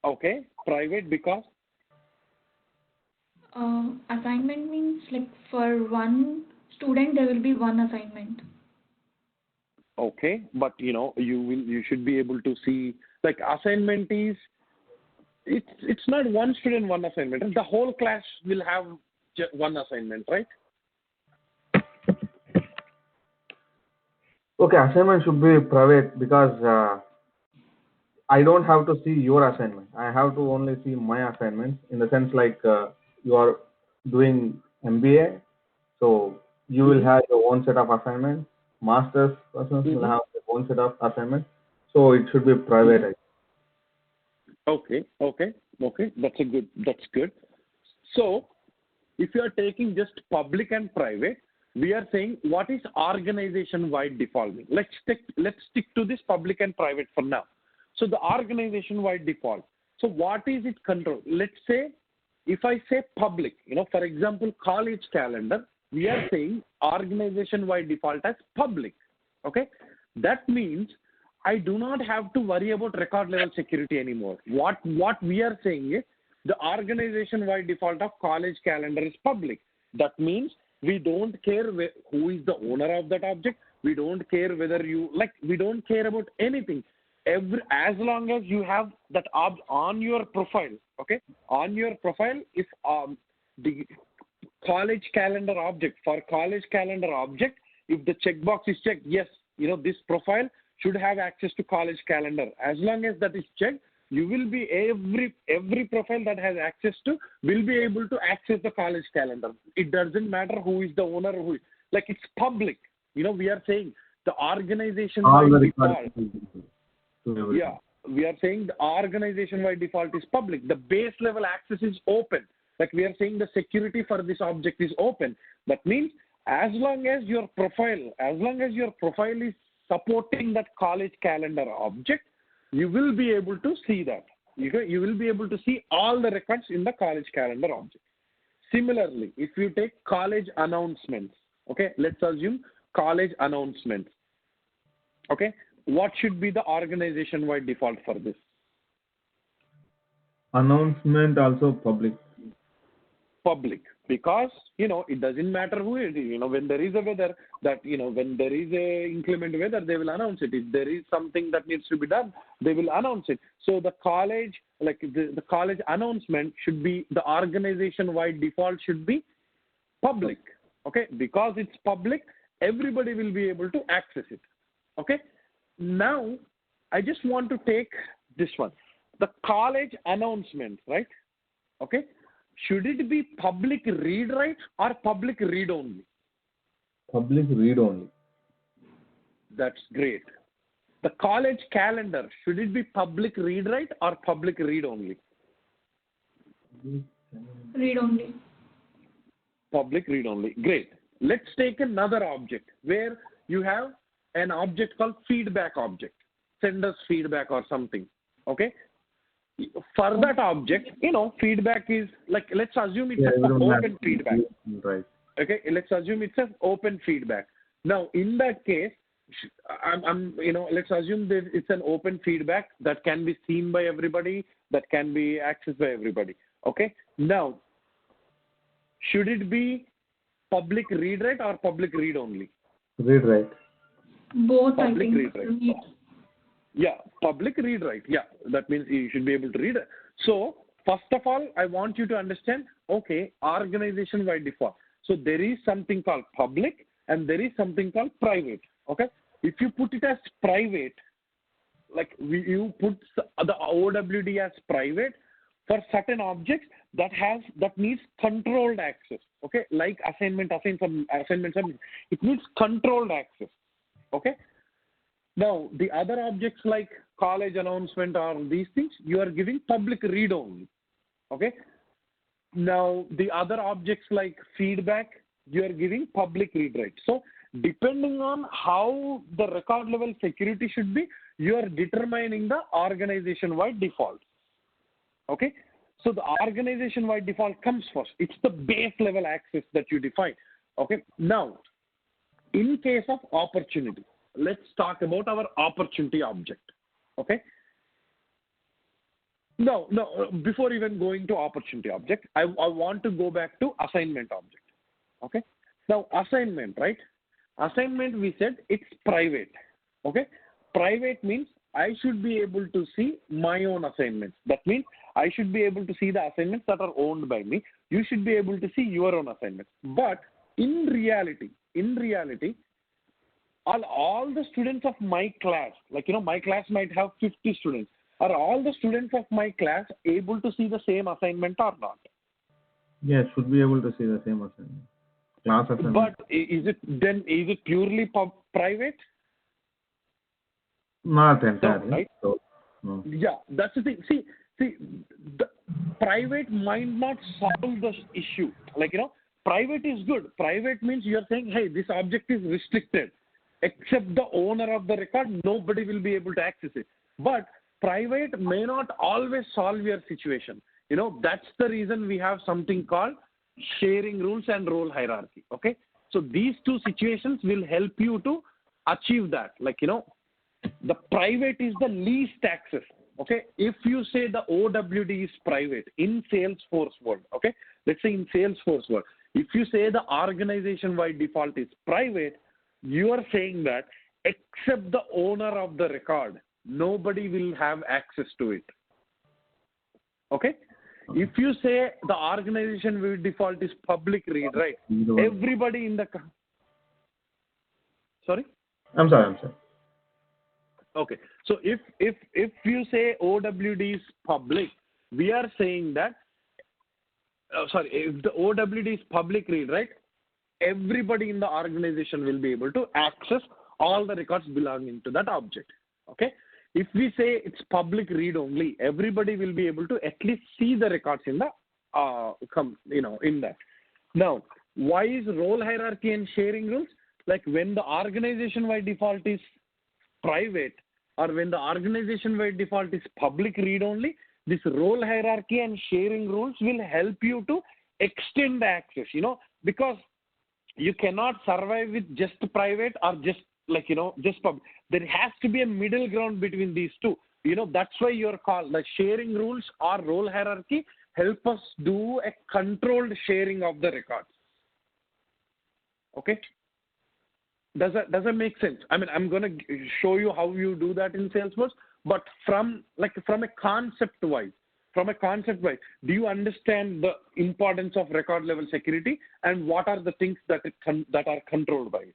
okay, private because? Assignment means like for one student there will be one assignment. Okay, but you should be able to see, like assignment is, it's not one student, one assignment. The whole class will have one assignment, right? okay, assignment should be private because I don't have to see your assignment. I have to only see my assignments, in the sense like you are doing MBA, so you will have your own set of assignments. Master's persons will have their own set of assignments. So it should be private. Okay. That's good. So if you are taking just public and private, we are saying what is organization-wide default mean? Let's stick to this public and private for now. So the organization-wide default. So what is it control? Let's say if I say public, for example, college calendar, we are saying organization-wide default as public. Okay, that means I do not have to worry about record level security anymore. What we are saying is the organization-wide default of college calendar is public. That means we don't care who is the owner of that object. We don't care whether we don't care about anything. As long as you have that on your profile, okay? On your profile is the college calendar object. For college calendar object, if the checkbox is checked, yes, this profile should have access to college calendar. As long as that is checked, you will be every profile that has access to will be able to access the college calendar. It doesn't matter who is the owner, it's public. We are saying the organization-wide default. Yeah, we are saying the organization-wide default is public. The base level access is open. We are saying the security for this object is open. That means as long as your profile is supporting that college calendar object, you will be able to see that. You will be able to see all the records in the college calendar object. Similarly, if you take college announcements, okay, let's assume college announcements. Okay, what should be the organization-wide default for this? Announcement also public. Public, because it doesn't matter who it is. When there is a weather, when there is a inclement weather, they will announce it. If there is something that needs to be done, they will announce it. So the college, the college announcement should be, the organization-wide default should be public. Okay, because it's public, everybody will be able to access it. Okay, now I just want to take this one, the college announcement, right? Okay. Should it be public read-write or public read-only? Public read-only. That's great. The college calendar, should it be public read-write or public read-only? Read-only. Public read-only. Great. Let's take another object where you have an object called feedback object. Send us feedback or something. Okay. For that object, feedback is let's assume it's an open feedback. Right. Okay, let's assume it's an open feedback. Now, in that case, let's assume that it's an open feedback that can be seen by everybody, that can be accessed by everybody. Okay. Now, should it be public read-write or public read-only? Read-write. Both, public I think. read-write. Yeah, public read-write. Yeah, that means you should be able to read it. So, first of all, I want you to understand, okay, organization-wide default. So, there is something called public and there is something called private. Okay, if you put it as private, you put the OWD as private for certain objects that needs controlled access. Okay, like assignment, it needs controlled access. Okay. Now, the other objects like college announcement or these things, you are giving public read only. Okay. Now, the other objects like feedback, you are giving public read write. So, depending on how the record level security should be, you are determining the organization-wide default. Okay. So, the organization-wide default comes first. It's the base level access that you define. Okay. Now, in case of opportunity, let's talk about our opportunity object. Okay. No, before even going to opportunity object, I want to go back to assignment object. Okay. Now, assignment, right? Assignment, we said it's private. Okay. Private means I should be able to see my own assignments. That means I should be able to see the assignments that are owned by me. You should be able to see your own assignments. But in reality, all the students of my class, my class might have 50 students. Are all the students of my class able to see the same assignment or not? Yes, should be able to see the same assignment. Class assignment. But is it purely private? Not entirely. No, right? So, no. Yeah, that's the thing. See, the private might not solve the issue. Private is good. Private means you're saying, hey, this object is restricted. Except the owner of the record, nobody will be able to access it. But private may not always solve your situation. That's the reason we have something called sharing rules and role hierarchy. Okay. So these two situations will help you to achieve that. The private is the least access. Okay. If you say the OWD is private in Salesforce world, okay, let's say in Salesforce world, if you say the organization by default is private, you are saying that except the owner of the record, nobody will have access to it. Okay. If you say the organization by default is public read, right? Everybody in the sorry. I'm sorry. Okay. So if you say OWD is public, we are saying that if the OWD is public read, right? Everybody in the organization will be able to access all the records belonging to that object. Okay. If we say it's public read only, everybody will be able to at least see the records in the in that. Now, why is role hierarchy and sharing rules? Like when the organization by default is private, or when the organization by default is public read only, this role hierarchy and sharing rules will help you to extend access, because you cannot survive with just private or just just public. There has to be a middle ground between these two. That's why your call, like sharing rules or role hierarchy, help us do a controlled sharing of the records. Okay. Does that make sense? I mean, I'm going to show you how you do that in Salesforce, but from a concept wise, do you understand the importance of record level security and what are the things that are controlled by it?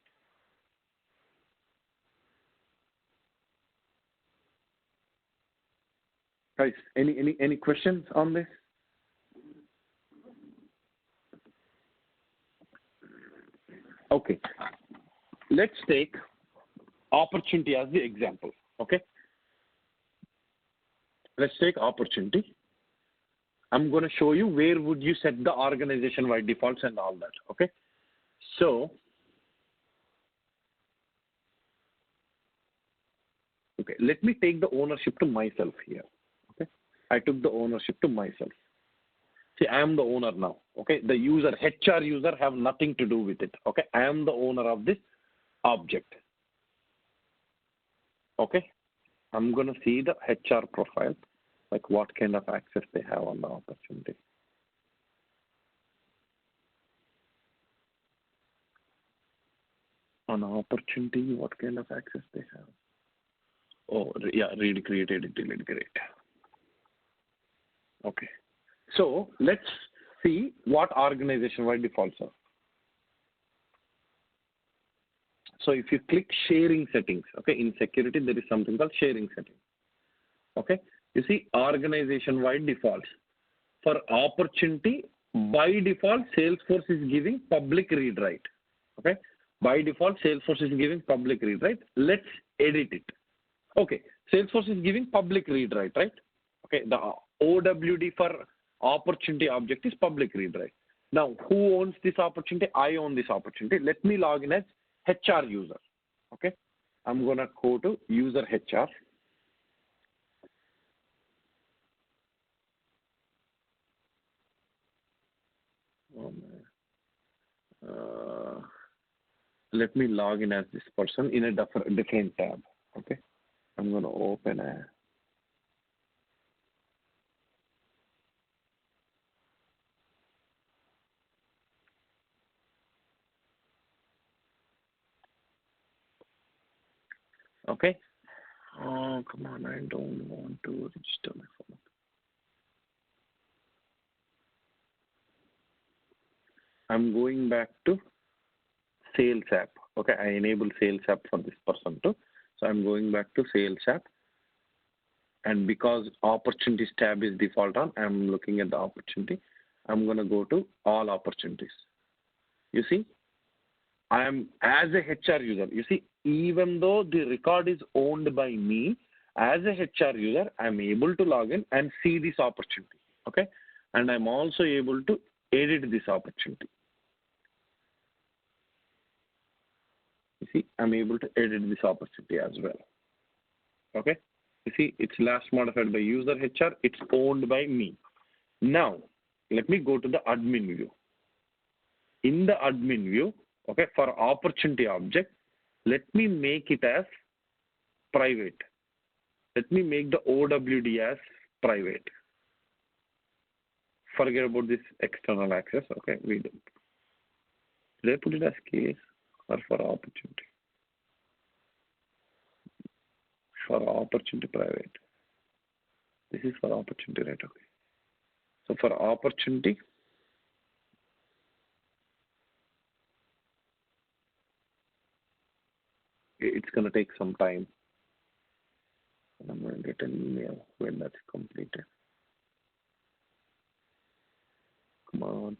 Guys, any questions on this? Okay. Let's take opportunity as the example. Okay. Let's take opportunity. I'm going to show you where would you set the organization wide defaults and all that. Okay. So, okay, let me take the ownership to myself here. Okay. I took the ownership to myself. See, I am the owner now. Okay. The user, HR user, have nothing to do with it. Okay. I am the owner of this object. Okay. I'm going to see the HR profile, like what kind of access they have on the opportunity. On opportunity, what kind of access they have? Oh, yeah, read, created, delete, great. Okay. So let's see what organization-wide defaults are. So if you click sharing settings, okay, in security, there is something called sharing settings. Okay. You see organization-wide defaults. For opportunity, by default, Salesforce is giving public read write. Okay. By default, Salesforce is giving public read write. Let's edit it. Okay. Salesforce is giving public read write, right? Okay. The OWD for opportunity object is public read write. Now, who owns this opportunity? I own this opportunity. Let me log in as HR user. Okay. I'm going to go to user HR. Let me log in as this person in a different tab. Okay. I'm going to open a okay. Oh, come on. I don't want to register my phone. I'm going back to Sales app. Okay. I enable Sales app for this person too. So I'm going back to Sales app. And because opportunities tab is default on, I'm looking at the opportunity. I'm going to go to all opportunities. You see, I am as a HR user. You see, even though the record is owned by me, as a HR user, I'm able to log in and see this opportunity. Okay. And I'm also able to edit this opportunity. You see, I'm able to edit this opportunity as well. Okay. You see, it's last modified by user HR. It's owned by me. Now, let me go to the admin view. In the admin view, okay, for opportunity object, let me make it as private. Let me make the OWD as private. Forget about this external access. Okay, we do. Did I put it as case or for opportunity? For opportunity private. This is for opportunity, right? Okay. So for opportunity, it's going to take some time. And I'm going to get an email when that's completed. Come on.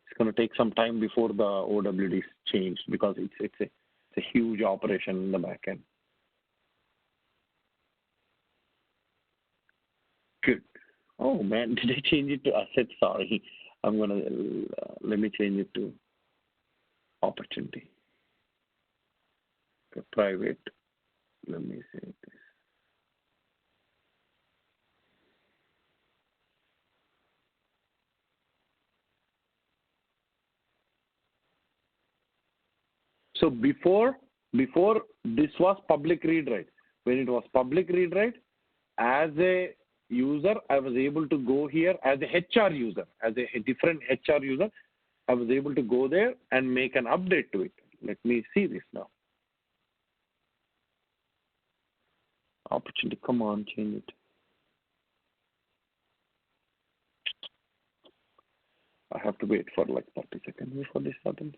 It's going to take some time before the OWD is changed because it's a huge operation in the backend. Good. Oh man, did I change it to asset? Sorry. I'm going to, let me change it to opportunity. Okay, private. Let me say this. So before this was public read write. When it was public read write, as a user, I was able to go here as a HR user, as a different HR user. I was able to go there and make an update to it. Let me see this now. Opportunity, come on, change it. I have to wait for like 30 seconds before this happens.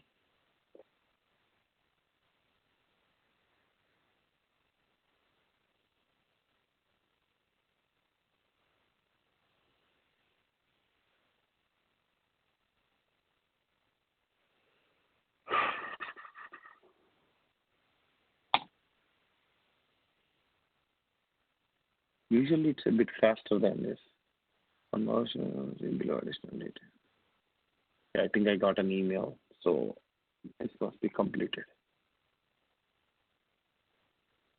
Usually it's a bit faster than this. Conversion below additional data. Yeah, I think I got an email, so this must be completed.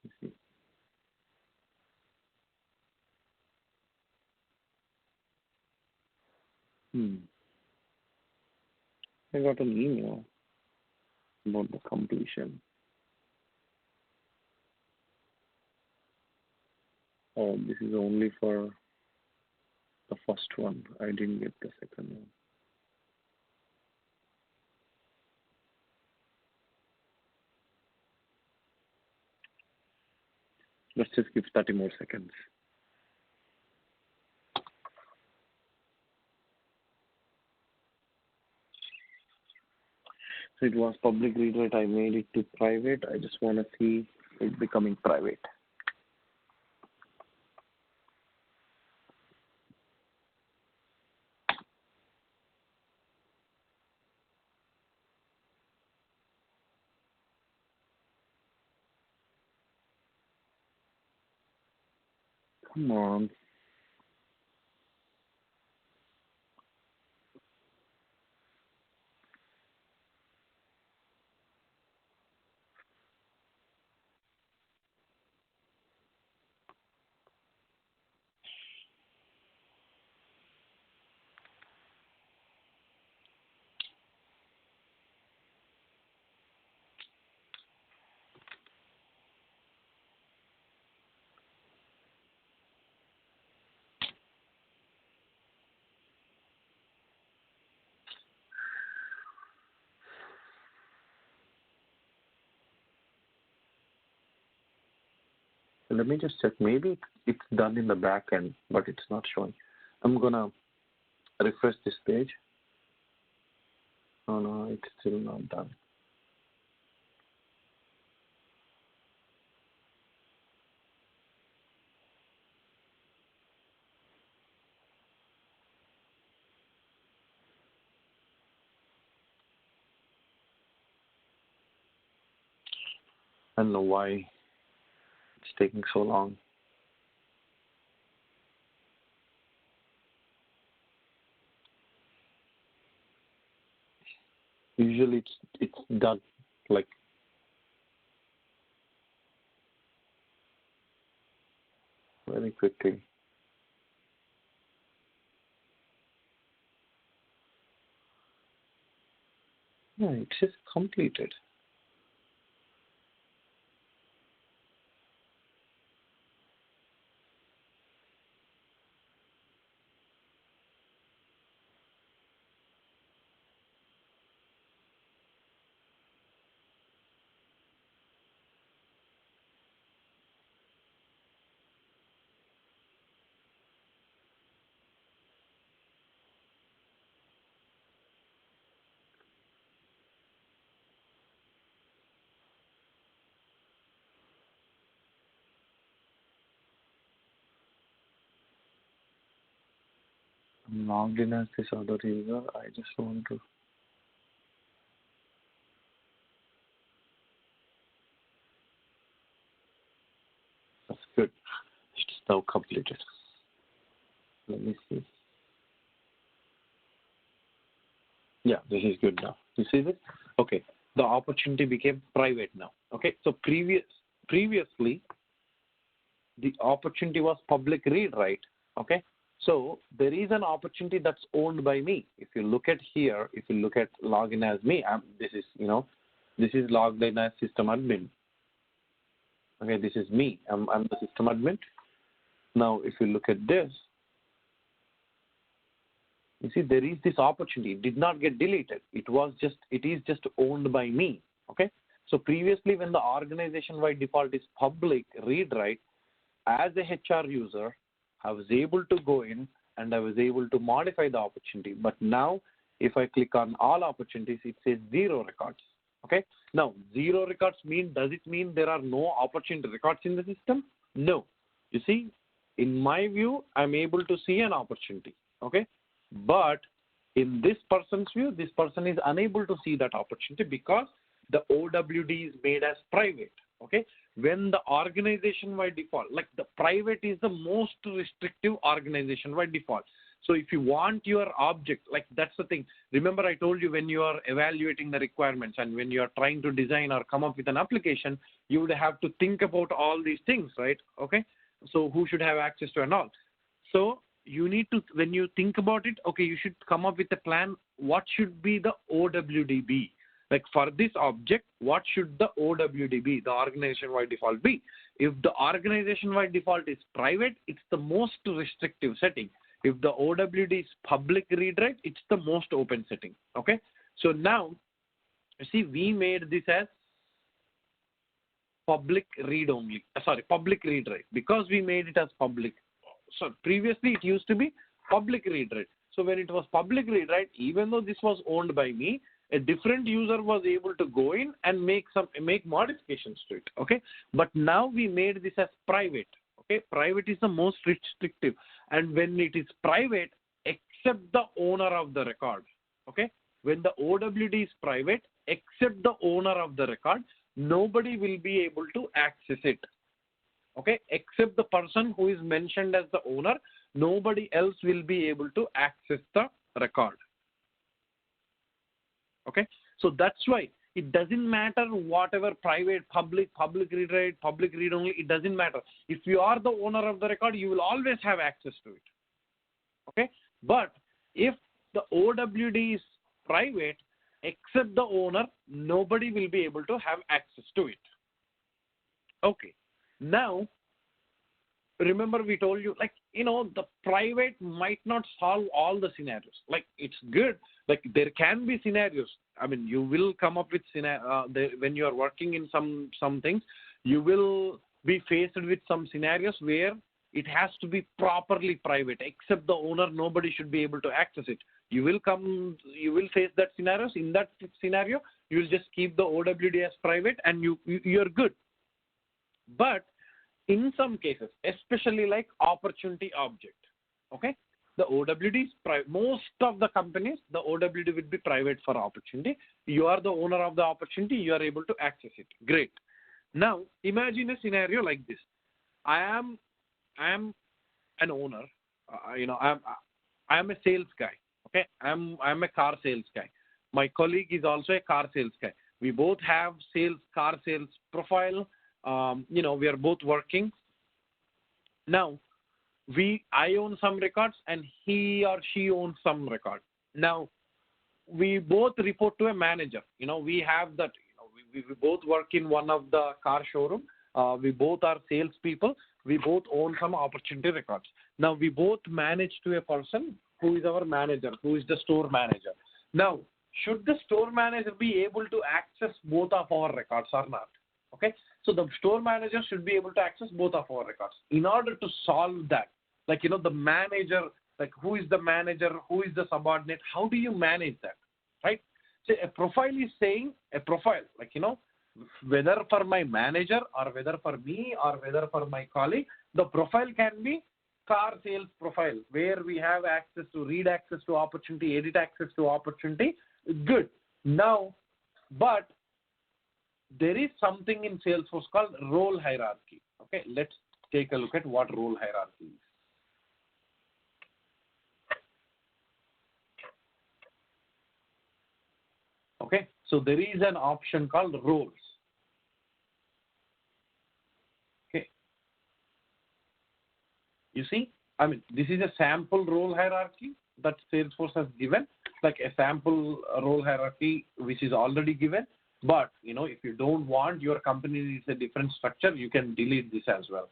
Let's see. I got an email about the completion. Oh, this is only for the first one. I didn't get the second one. Let's just give 30 more seconds. So it was public read write. I made it to private. I just want to see it becoming private. Come on. Let me just check. Maybe it's done in the back end, but it's not showing. I'm going to refresh this page. Oh no, it's still not done. I don't know why it's taking so long. Usually it's done like very quickly. Yeah, it says completed. I'm logged in as this other user. I just want to. That's good. It's now completed. Let me see. Yeah, this is good now. You see this? Okay. The opportunity became private now. Okay. So previously, the opportunity was public read, right? Okay. So there is an opportunity that's owned by me. If you look at here, if you look at login as me, this is logged in as system admin. Okay, this is me. I'm the system admin. Now, if you look at this, you see there is this opportunity. It did not get deleted. It is just owned by me. Okay. So previously, when the organization by default is public read write, as a HR user, I was able to go in and I was able to modify the opportunity. But now, if I click on all opportunities, it says 0 records. Okay. Now, 0 records does it mean there are no opportunity records in the system? No. You see, in my view, I'm able to see an opportunity. Okay. But in this person's view, this person is unable to see that opportunity because the OWD is made as private. Okay. When the organization by default, like the private is the most restrictive organization by default. So if you want your object, like that's the thing. Remember I told you when you are evaluating the requirements and when you are trying to design or come up with an application, you would have to think about all these things, right? Okay. So who should have access to and all. So you need to, when you think about it, okay, you should come up with a plan. What should be the OWD be? Like for this object, what should the OWD be, the organization by default be? If the organization by default is private, it's the most restrictive setting. If the OWD is public read write, it's the most open setting. Okay. So now, you see, we made this as public read only. Public read write because we made it as public. So previously it used to be public read write. So when it was public read write, even though this was owned by me, a different user was able to go in and make modifications to it. Okay. But now we made this as private. Okay. Private is the most restrictive. And when it is private, except the owner of the record. Okay. When the OWD is private, except the owner of the record, nobody will be able to access it. Okay. Except the person who is mentioned as the owner, nobody else will be able to access the record. Okay. So that's why it doesn't matter whatever private, public read write, public read only, it doesn't matter. If you are the owner of the record, you will always have access to it. Okay. But if the OWD is private, except the owner, nobody will be able to have access to it. Okay. Now, remember we told you, like, the private might not solve all the scenarios. Like, it's good. Like, there can be scenarios. I mean, you will come up with when you are working in some things, you will be faced with some scenarios where it has to be properly private. Except the owner, nobody should be able to access it. You will face that scenarios. In that scenario, you will just keep the OWD as private and you're good. But in some cases, especially like opportunity object, okay, the OWD is private. Most of the companies, the OWD will be private for opportunity. You are the owner of the opportunity. You are able to access it. Great. Now, imagine a scenario like this. I am an owner. I am a sales guy. Okay, I'm a car sales guy. My colleague is also a car sales guy. We both have car sales profile. We are both working. Now, I own some records and he or she owns some record. Now, we both report to a manager. We have that. We both work in one of the car showroom. We both are salespeople. We both own some opportunity records. Now we both manage to a person who is our manager, who is the store manager. Now, should the store manager be able to access both of our records or not? Okay, so the store manager should be able to access both of our records. In order to solve that, the manager, who is the manager, who is the subordinate, how do you manage that, right? So a profile is saying a profile, whether for my manager or whether for me or whether for my colleague, the profile can be car sales profile, where we have access to read access to opportunity, edit access to opportunity. Good. Now, but there is something in Salesforce called role hierarchy. Okay, let's take a look at what role hierarchy is. Okay, so there is an option called roles. Okay, you see, this is a sample role hierarchy that Salesforce has given, like a sample role hierarchy which is already given. But if you don't want your company needs a different structure, you can delete this as well.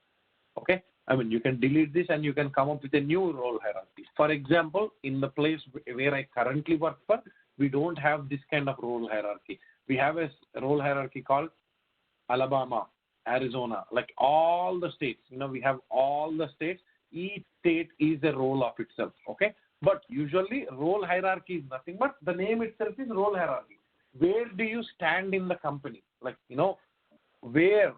Okay, you can delete this and you can come up with a new role hierarchy. For example, in the place where I currently work for, we don't have this kind of role hierarchy. We have a role hierarchy called Alabama, Arizona, like all the states. We have all the states. Each state is a role of itself. Okay, but usually role hierarchy is nothing but the name itself is role hierarchy. Where do you stand in the company? Where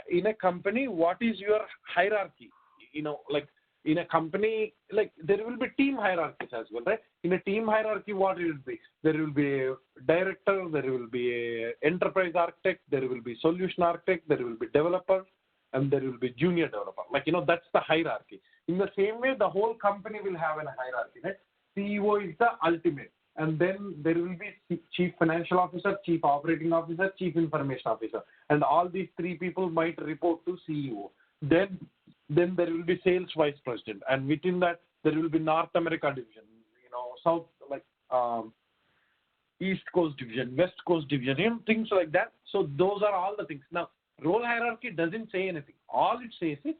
in a company, what is your hierarchy? In a company, there will be team hierarchies as well, right? In a team hierarchy, what will be? There will be a director, there will be a enterprise architect, there will be solution architect, there will be developer, and there will be junior developer. That's the hierarchy. In the same way, the whole company will have a hierarchy, right? CEO is the ultimate. And then there will be chief financial officer, chief operating officer, chief information officer. And all these three people might report to CEO. Then there will be sales vice president. And within that, there will be North America division, South, East Coast division, West Coast division, things like that. So those are all the things. Now, role hierarchy doesn't say anything. All it says is,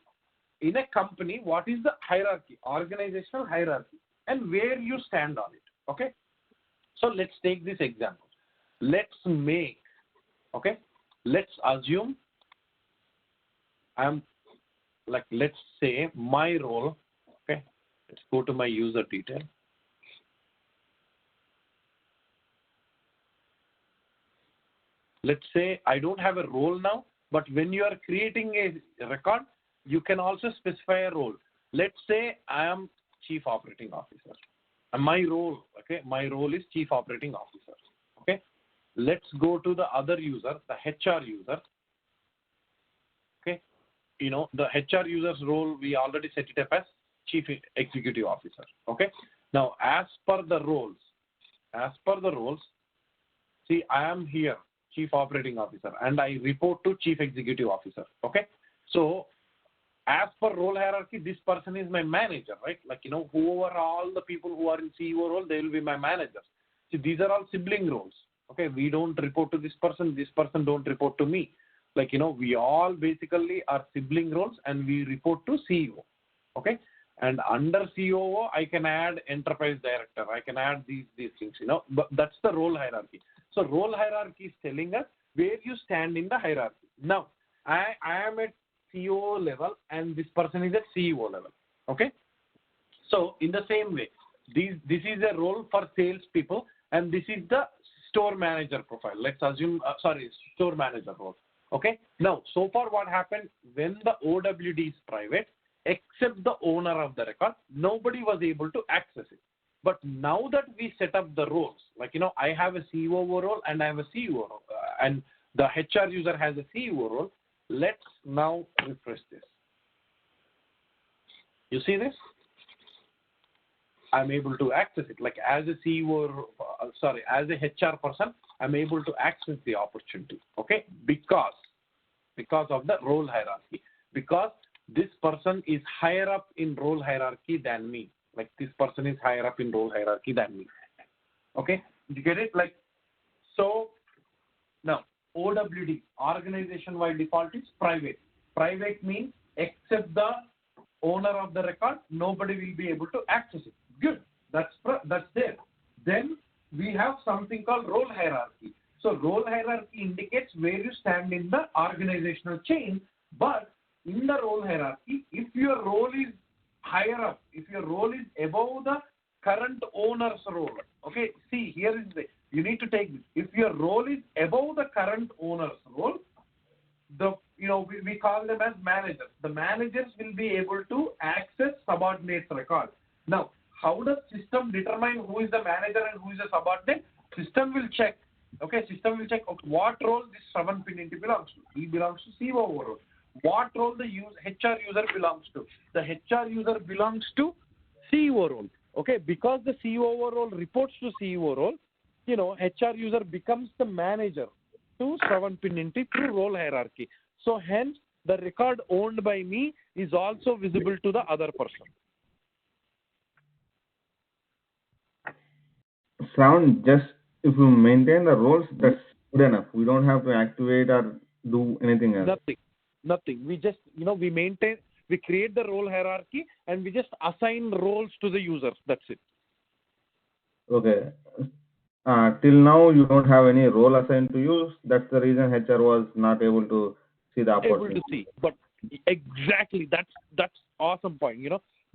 in a company, what is the hierarchy, organizational hierarchy, and where you stand on it. Okay? So let's take this example. Let's assume let's say my role, okay, let's go to my user detail. Let's say I don't have a role now, but when you are creating a record, you can also specify a role. Let's say I am Chief Operating Officer. And my role is Chief Operating Officer. Okay, let's go to the other user, the HR user. Okay, the HR user's role, we already set it up as Chief Executive Officer. Okay, now as per the roles, see, I am here, Chief Operating Officer, and I report to Chief Executive Officer. Okay, so as per role hierarchy, this person is my manager, right? Whoever all the people who are in CEO role, they will be my managers. See, these are all sibling roles. Okay, we don't report to this person don't report to me. We all basically are sibling roles and we report to CEO. Okay, and under COO, I can add enterprise director. I can add these things, but that's the role hierarchy. So role hierarchy is telling us where you stand in the hierarchy. Now, I am at COO level and this person is at CEO level. Okay, so in the same way, this is a role for sales people and this is the store manager profile. Let's assume store manager role. Okay, now so far what happened, when the OWD is private, except the owner of the record, nobody was able to access it. But now that we set up the roles, I have a COO role and I have a CEO role, and the HR user has a CEO role. Let's now refresh this. You see this? I'm able to access it. As a CEO, as a HR person, I'm able to access the opportunity. Okay, because of the role hierarchy. Because this person is higher up in role hierarchy than me. This person is higher up in role hierarchy than me. Okay, you get it? Like, so now OWD, organization wide default, is private. Private means except the owner of the record, nobody will be able to access it. Good, that's there. Then we have something called role hierarchy. So role hierarchy indicates where you stand in the organizational chain, but in the role hierarchy, if your role is higher up, if your role is above the current owner's role, okay, see, here is you need to take this. If your role is above the current owner's role, we call them as managers. The managers will be able to access subordinates records. Now, how does system determine who is the manager and who is the subordinate? System will check. Okay, system will check what role this Shravan Pinninti belongs to. He belongs to COO role. What role the HR user belongs to? The HR user belongs to CEO role. Okay, because the COO role reports to CEO role, HR user becomes the manager to Shravan Pinninti through role hierarchy. So hence, the record owned by me is also visible to the other person. Sound just if you maintain the roles, that's good enough. We don't have to activate or do anything else. Nothing. We just, we create the role hierarchy and we just assign roles to the users. That's it. Okay. Till now, you don't have any role assigned to you. That's the reason HR was not able to see the opportunity. Able to see, but exactly, that's awesome point.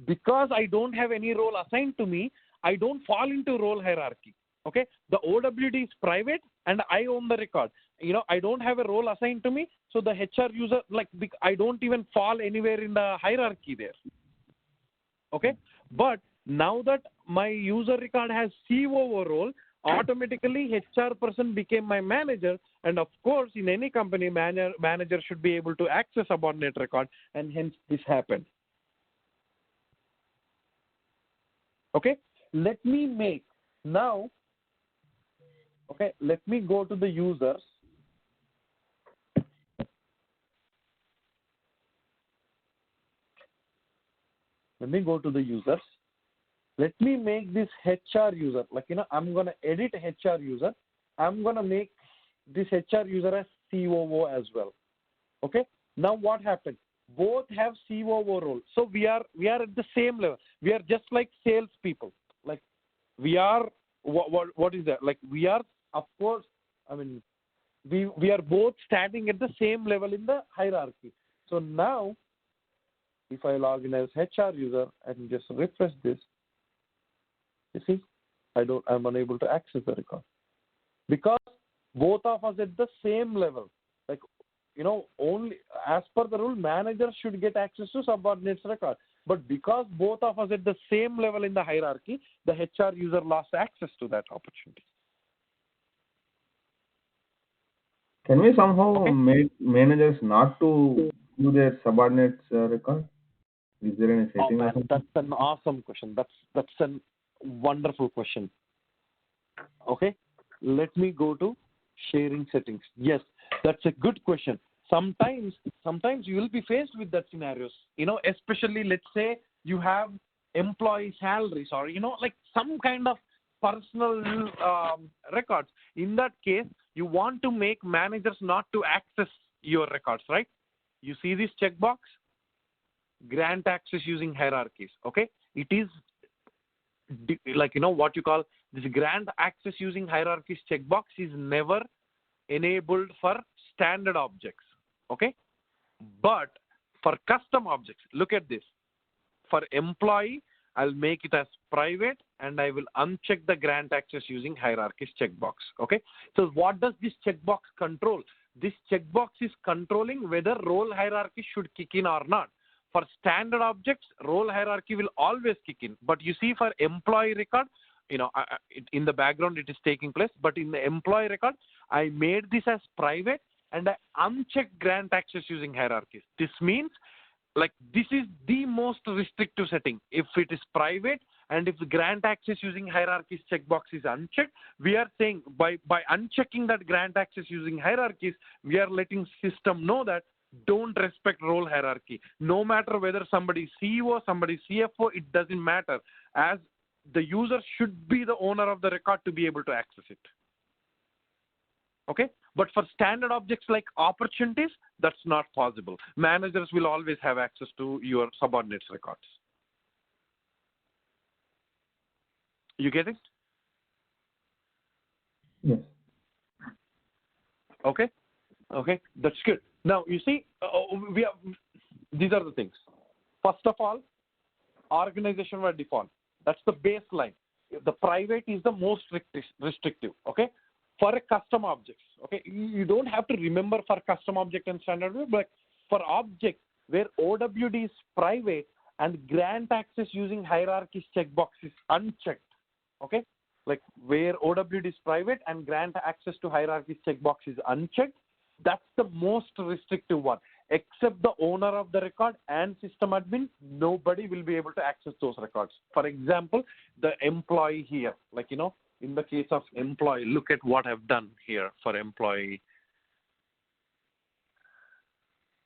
Because I don't have any role assigned to me, I don't fall into role hierarchy. Okay, the OWD is private and I own the record. I don't have a role assigned to me, so the HR user, I don't even fall anywhere in the hierarchy there. Okay, but now that my user record has COO role, automatically HR person became my manager, and of course in any company, manager should be able to access subordinate record, and hence this happened. Okay, let me go to the users. Let me make this HR user, I'm going to edit HR user. I'm going to make this HR user as COO as well. Okay. Now what happened? Both have COO role. So we are at the same level. We are just like salespeople. We are, what is that? We are, of course, we are both standing at the same level in the hierarchy. So now, if I log in as HR user and just refresh this, you see, I'm unable to access the record because both of us at the same level. Only as per the rule, managers should get access to subordinates record. But because both of us at the same level in the hierarchy, the HR user lost access to that opportunity. Can we somehow make managers not to do their subordinates record? Is there any setting? That's an awesome question. That's a wonderful question. Okay, let me go to sharing settings. Yes, that's a good question. Sometimes you will be faced with that scenarios. Especially let's say you have employee salaries or some kind of personal records. In that case, you want to make managers not to access your records, right? You see this checkbox? Grant access using hierarchies. Okay, it is what you call this grant access using hierarchies checkbox is never enabled for standard objects. Okay, but for custom objects, look at this. For employee, I'll make it as private and I will uncheck the grant access using hierarchies checkbox. Okay, so what does this checkbox control? This checkbox is controlling whether role hierarchy should kick in or not. For standard objects, role hierarchy will always kick in. But you see, for employee record, in the background it is taking place. But in the employee record, I made this as private and I unchecked grant access using hierarchies. This means this is the most restrictive setting. If it is private and if the grant access using hierarchies checkbox is unchecked, we are saying by unchecking that grant access using hierarchies, we are letting system know that don't respect role hierarchy. No matter whether somebody is CEO, somebody is CFO, it doesn't matter. As the user should be the owner of the record to be able to access it. Okay, but for standard objects like opportunities, that's not possible. Managers will always have access to your subordinates' records. You get it? Yes. Okay, okay, that's good. Now you see, we have these are the things. First of all, organization by default. That's the baseline. The private is the most restrictive. Okay. For a custom objects, okay, you don't have to remember for custom object and standard view, but for objects where OWD is private and grant access using hierarchies checkbox is unchecked, okay, like where OWD is private and grant access to hierarchies checkbox is unchecked, that's the most restrictive one. Except the owner of the record and system admin, nobody will be able to access those records. For example, the employee here, like, you know, in the case of employee, look at what I've done here for employee.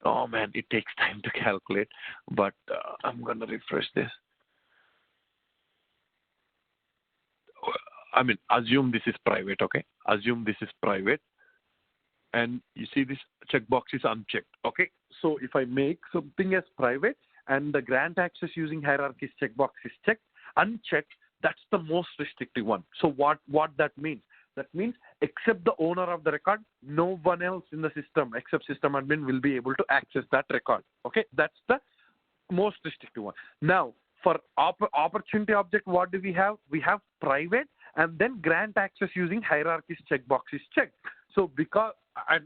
Oh man, it takes time to calculate, but I'm going to refresh this. I mean, assume this is private, okay? Assume this is private. And you see this checkbox is unchecked, okay? So if I make something as private and the grant access using hierarchies checkbox is checked, unchecked, that's the most restrictive one. So what that means? That means except the owner of the record, no one else in the system except system admin will be able to access that record. Okay, that's the most restrictive one. Now, for opportunity object, what do we have? We have private and then grant access using hierarchies checkbox is checked. So because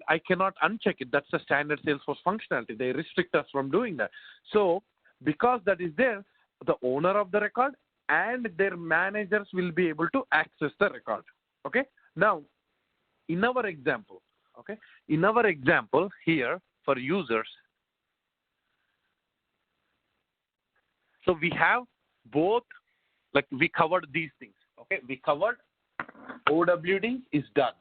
I cannot uncheck it, that's the standard Salesforce functionality. They restrict us from doing that. So because that is there, the owner of the record and their managers will be able to access the record. Okay. Now, in our example, okay, in our example here for users, so we have both, like we covered these things. Okay, we covered OWD is done,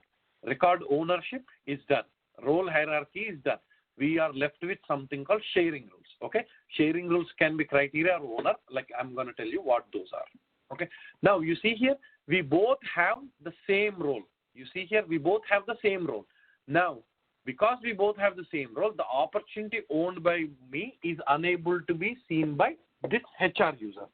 record ownership is done, role hierarchy is done. We are left with something called sharing rules. Okay, sharing rules can be criteria or owner. Like I'm going to tell you what those are. Okay, now you see here we both have the same role. You see here we both have the same role. Now, because we both have the same role, the opportunity owned by me is unable to be seen by this HR user.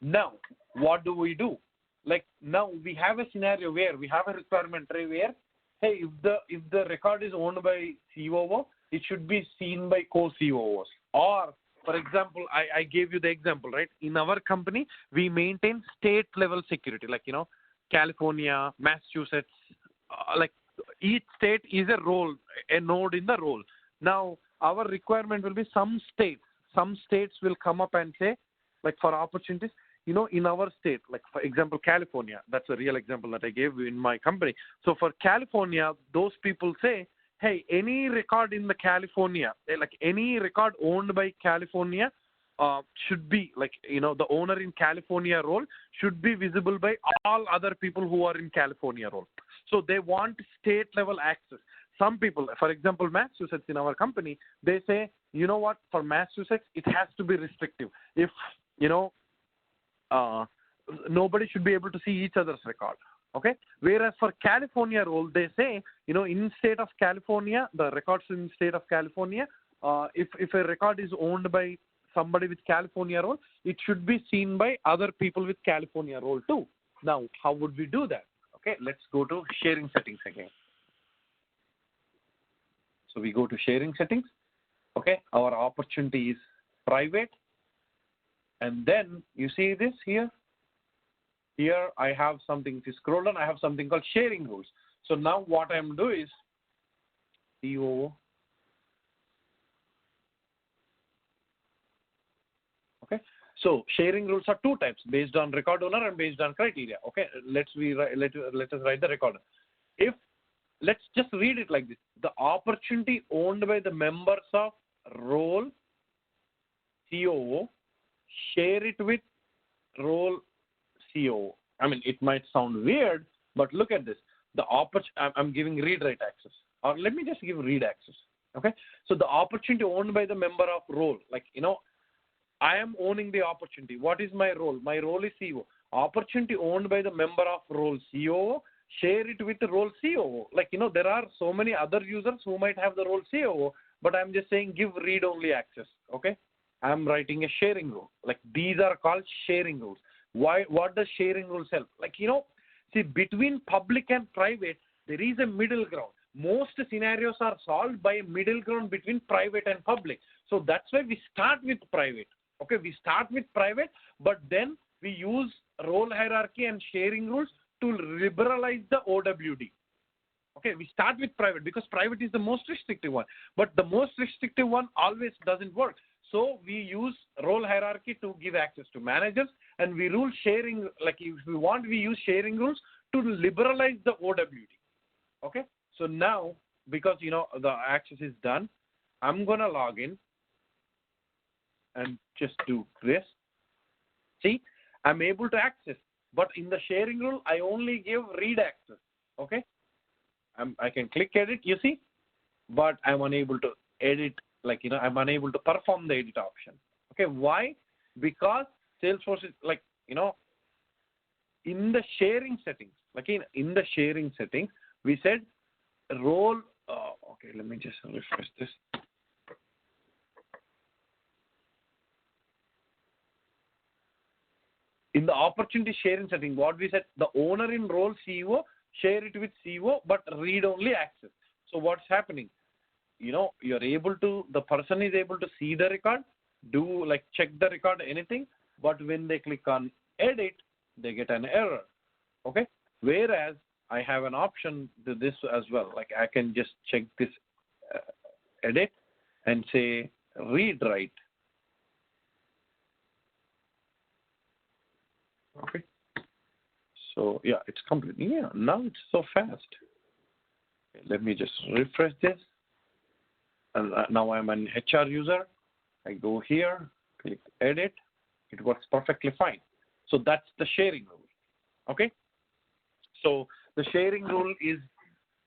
Now, what do we do? Like now we have a scenario where we have a requirement tray where, hey, if the record is owned by COO, it should be seen by co-COOs. Or, for example, I gave you the example, right? In our company, we maintain state level security, like, you know, California, Massachusetts, like each state is a role, a node in the role. Now, our requirement will be some states will come up and say, like for opportunities, you know, in our state, like for example, California, that's a real example that I gave in my company. So for California, those people say, hey, any record in the California, like any record owned by California should be like, you know, the owner in California role should be visible by all other people who are in California role. So they want state level access. Some people, for example, Massachusetts in our company, they say, you know what, for Massachusetts, it has to be restrictive. If, you know, nobody should be able to see each other's record. Okay. Whereas for California role, they say, you know, in state of California, the records in state of California, if a record is owned by somebody with California role, it should be seen by other people with California role too. Now, how would we do that? Okay, let's go to sharing settings again. So we go to sharing settings. Okay, our opportunity is private. And then you see this here. Here I have something, if you scroll down, I have something called sharing rules. So now what I'm doing is COO. Okay. So sharing rules are two types, based on record owner and based on criteria. Okay. Let us write the record. Let's just read it like this. The opportunity owned by the members of role COO, share it with role COO. I mean, it might sound weird, but look at this. I'm giving read-write access. Or let me just give read access. Okay. So the opportunity owned by the member of role, like, you know, I am owning the opportunity. What is my role? My role is CEO. opportunity owned by the member of role COO, share it with the role COO. Like, there are so many other users who might have the role COO, but I'm just saying give read-only access, okay? I'm writing a sharing rule. Like, these are called sharing rules. Why? What does sharing rules help? Like, see, between public and private, there is a middle ground. Most scenarios are solved by a middle ground between private and public. So that's why we start with private. Okay, we start with private, but then we use role hierarchy and sharing rules to liberalize the OWD. Okay, we start with private because private is the most restrictive one, but the most restrictive one always doesn't work. So we use role hierarchy to give access to managers, and we rule sharing, like if we want, we use sharing rules to liberalize the OWD. Okay, so now, because the access is done, I'm gonna log in and just do this. See, I'm able to access, but in the sharing rule, I only give read access. Okay, I can click edit, you see, but I'm unable to edit, like, I'm unable to perform the edit option. Okay, why? Because Salesforce is like, in the sharing settings, like in the sharing settings, we said role, okay, let me just refresh this. In the opportunity sharing setting, what we said, the owner in role CEO, share it with CEO, but read only access. So what's happening? You're able to, the person is able to see the record, do like check the record, anything, but when they click on edit, they get an error. Okay. Whereas I have an option to this as well. Like I can just check this edit and say read write. Okay. So yeah, it's complete. Yeah, now it's so fast. Okay, let me just refresh this. And now I'm an HR user. I go here, click edit. It works perfectly fine. So that's the sharing rule. Okay. So the sharing rule is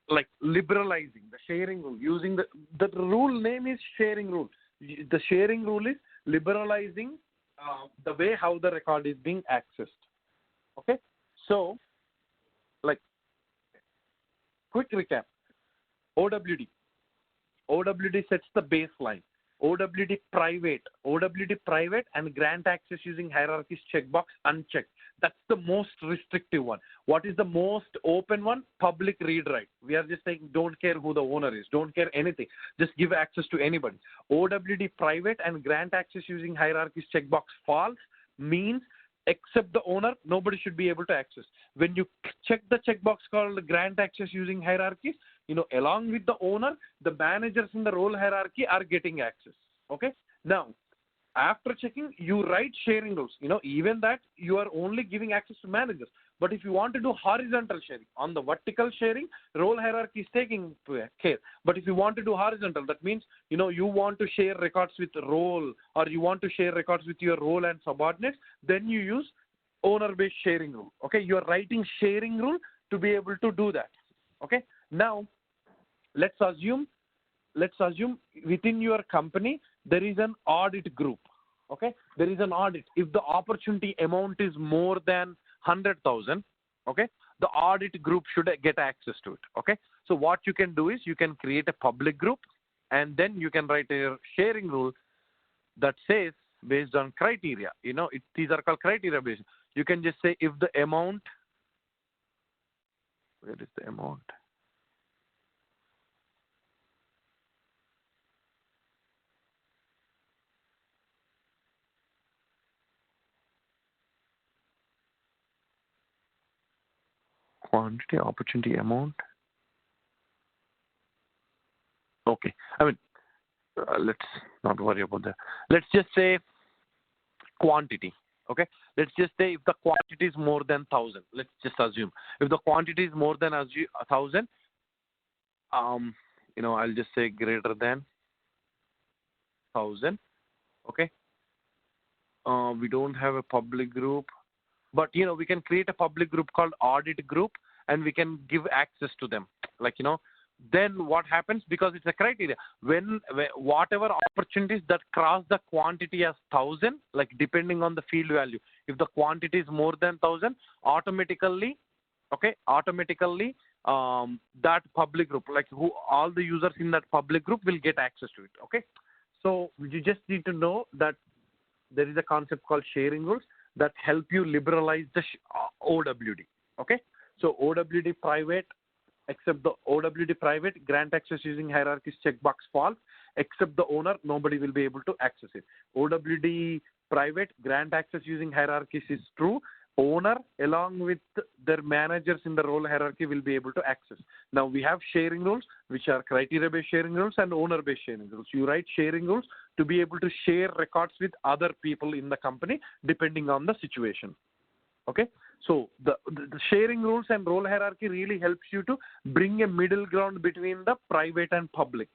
like liberalizing the sharing rule using the rule name is sharing rule. The sharing rule is liberalizing the way how the record is being accessed. Okay. So like quick recap. OWD. OWD sets the baseline. OWD private and grant access using hierarchies checkbox unchecked. That's the most restrictive one. What is the most open one? Public read write. We are just saying don't care who the owner is, don't care anything. Just give access to anybody. OWD private and grant access using hierarchies checkbox false means except the owner, nobody should be able to access. When you check the checkbox called grant access using hierarchies, along with the owner, the managers in the role hierarchy are getting access. Okay. Now, after checking, you write sharing rules. Even that you are only giving access to managers. But if you want to do horizontal sharing, on the vertical sharing, role hierarchy is taking care. But if you want to do horizontal, that means, you want to share records with role, or you want to share records with your role and subordinates, then you use owner-based sharing rule. Okay. You are writing sharing rule to be able to do that. Okay. Now, let's assume within your company, there is an audit group. Okay. There is an audit. If the opportunity amount is more than 100,000, okay, the audit group should get access to it. Okay. So what you can do is you can create a public group, and then you can write a sharing rule that says based on criteria, these are called criteria based. You can just say if the amount, where is the amount? Quantity, opportunity, amount. Okay. Let's not worry about that. Let's just say quantity. Okay. Let's just say if the quantity is more than 1,000. Let's just assume if the quantity is more than 1,000, I'll just say greater than 1,000. Okay. We don't have a public group. But, we can create a public group called audit group, and we can give access to them. Like, then what happens, because it's a criteria, whatever opportunities that cross the quantity as 1,000, like depending on the field value, if the quantity is more than 1,000, automatically that public group, like all the users in that public group will get access to it. Okay, so you just need to know that there is a concept called sharing rules that help you liberalize the OWD. Okay, so OWD private, except the OWD private, grant access using hierarchies checkbox false, except the owner, nobody will be able to access it. OWD private, grant access using hierarchies is true. Owner along with their managers in the role hierarchy will be able to access. Now we have sharing rules, which are criteria-based sharing rules and owner-based sharing rules. You write sharing rules to be able to share records with other people in the company depending on the situation. Okay, so the sharing rules and role hierarchy really helps you to bring a middle ground between the private and public.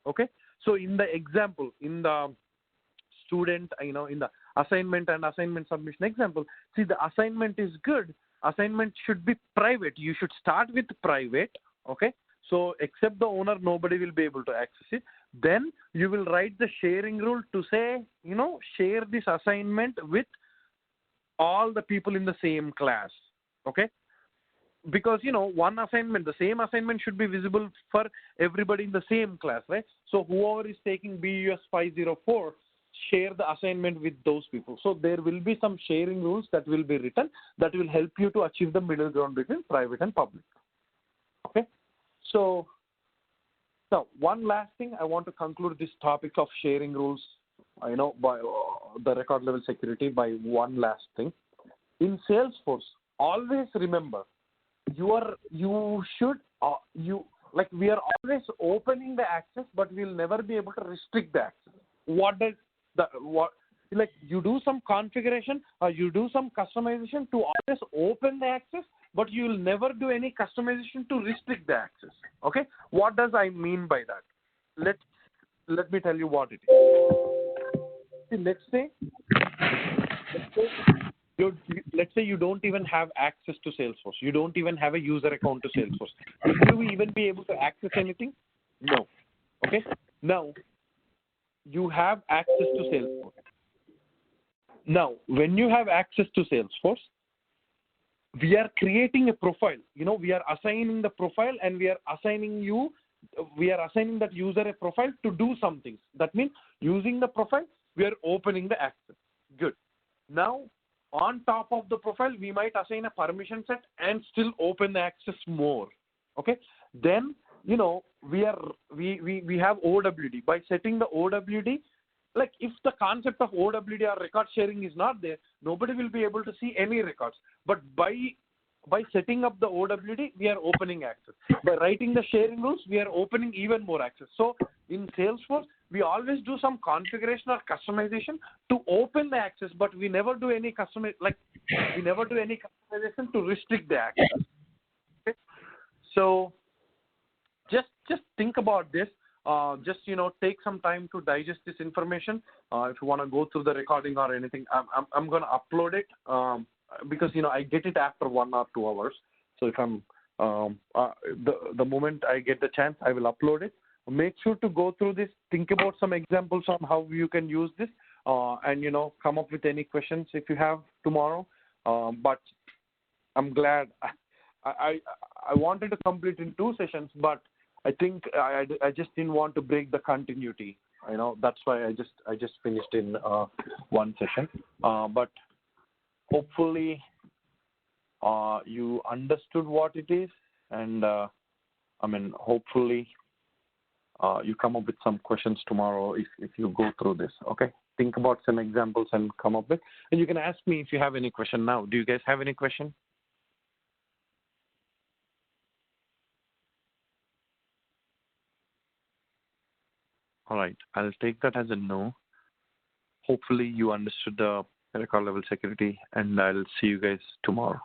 Okay, so in the example, in the student, in the assignment and assignment submission example, see, the assignment is good. Assignment should be private. You should start with private. Okay, so except the owner, nobody will be able to access it. Then you will write the sharing rule to say, share this assignment with all the people in the same class. Okay, because one assignment, the same assignment should be visible for everybody in the same class, right? So whoever is taking BUS 504, share the assignment with those people. So there will be some sharing rules that will be written that will help you to achieve the middle ground between private and public. Okay, so now one last thing, I want to conclude this topic of sharing rules, by the record level security, by one last thing. In Salesforce, always remember, we are always opening the access, but we'll never be able to restrict the access. You do some configuration or you do some customization to always open the access, but you will never do any customization to restrict the access. Okay, what does I mean by that? Let me tell you what it is. See, let's say you don't even have access to Salesforce. You don't even have a user account to Salesforce. Will you even be able to access anything? No. Okay, now you have access to Salesforce. Now, when you have access to Salesforce, we are creating a profile. We are assigning the profile, and we are assigning that user a profile to do some things. That means using the profile, we are opening the access. Good. Now, on top of the profile, we might assign a permission set and still open the access more. Okay. Then, we have OWD. By setting the OWD, like if the concept of OWD or record sharing is not there, nobody will be able to see any records. But by setting up the OWD, we are opening access. By writing the sharing rules, we are opening even more access. So in Salesforce, we always do some configuration or customization to open the access, but we never do any customization to restrict the access. Okay? So just think about this. Take some time to digest this information. If you want to go through the recording or anything, I'm going to upload it because I get it after 1 or 2 hours. So if I'm the moment I get the chance, I will upload it. Make sure to go through this. Think about some examples on how you can use this, and come up with any questions if you have tomorrow. But I'm glad I wanted to complete in 2 sessions, but I think I just didn't want to break the continuity. That's why I just finished in 1 session. But hopefully you understood what it is, and hopefully you come up with some questions tomorrow if you go through this. Okay, think about some examples and come up with. And you can ask me if you have any question now. Do you guys have any question? All right, I'll take that as a no. Hopefully you understood the record level security, and I'll see you guys tomorrow.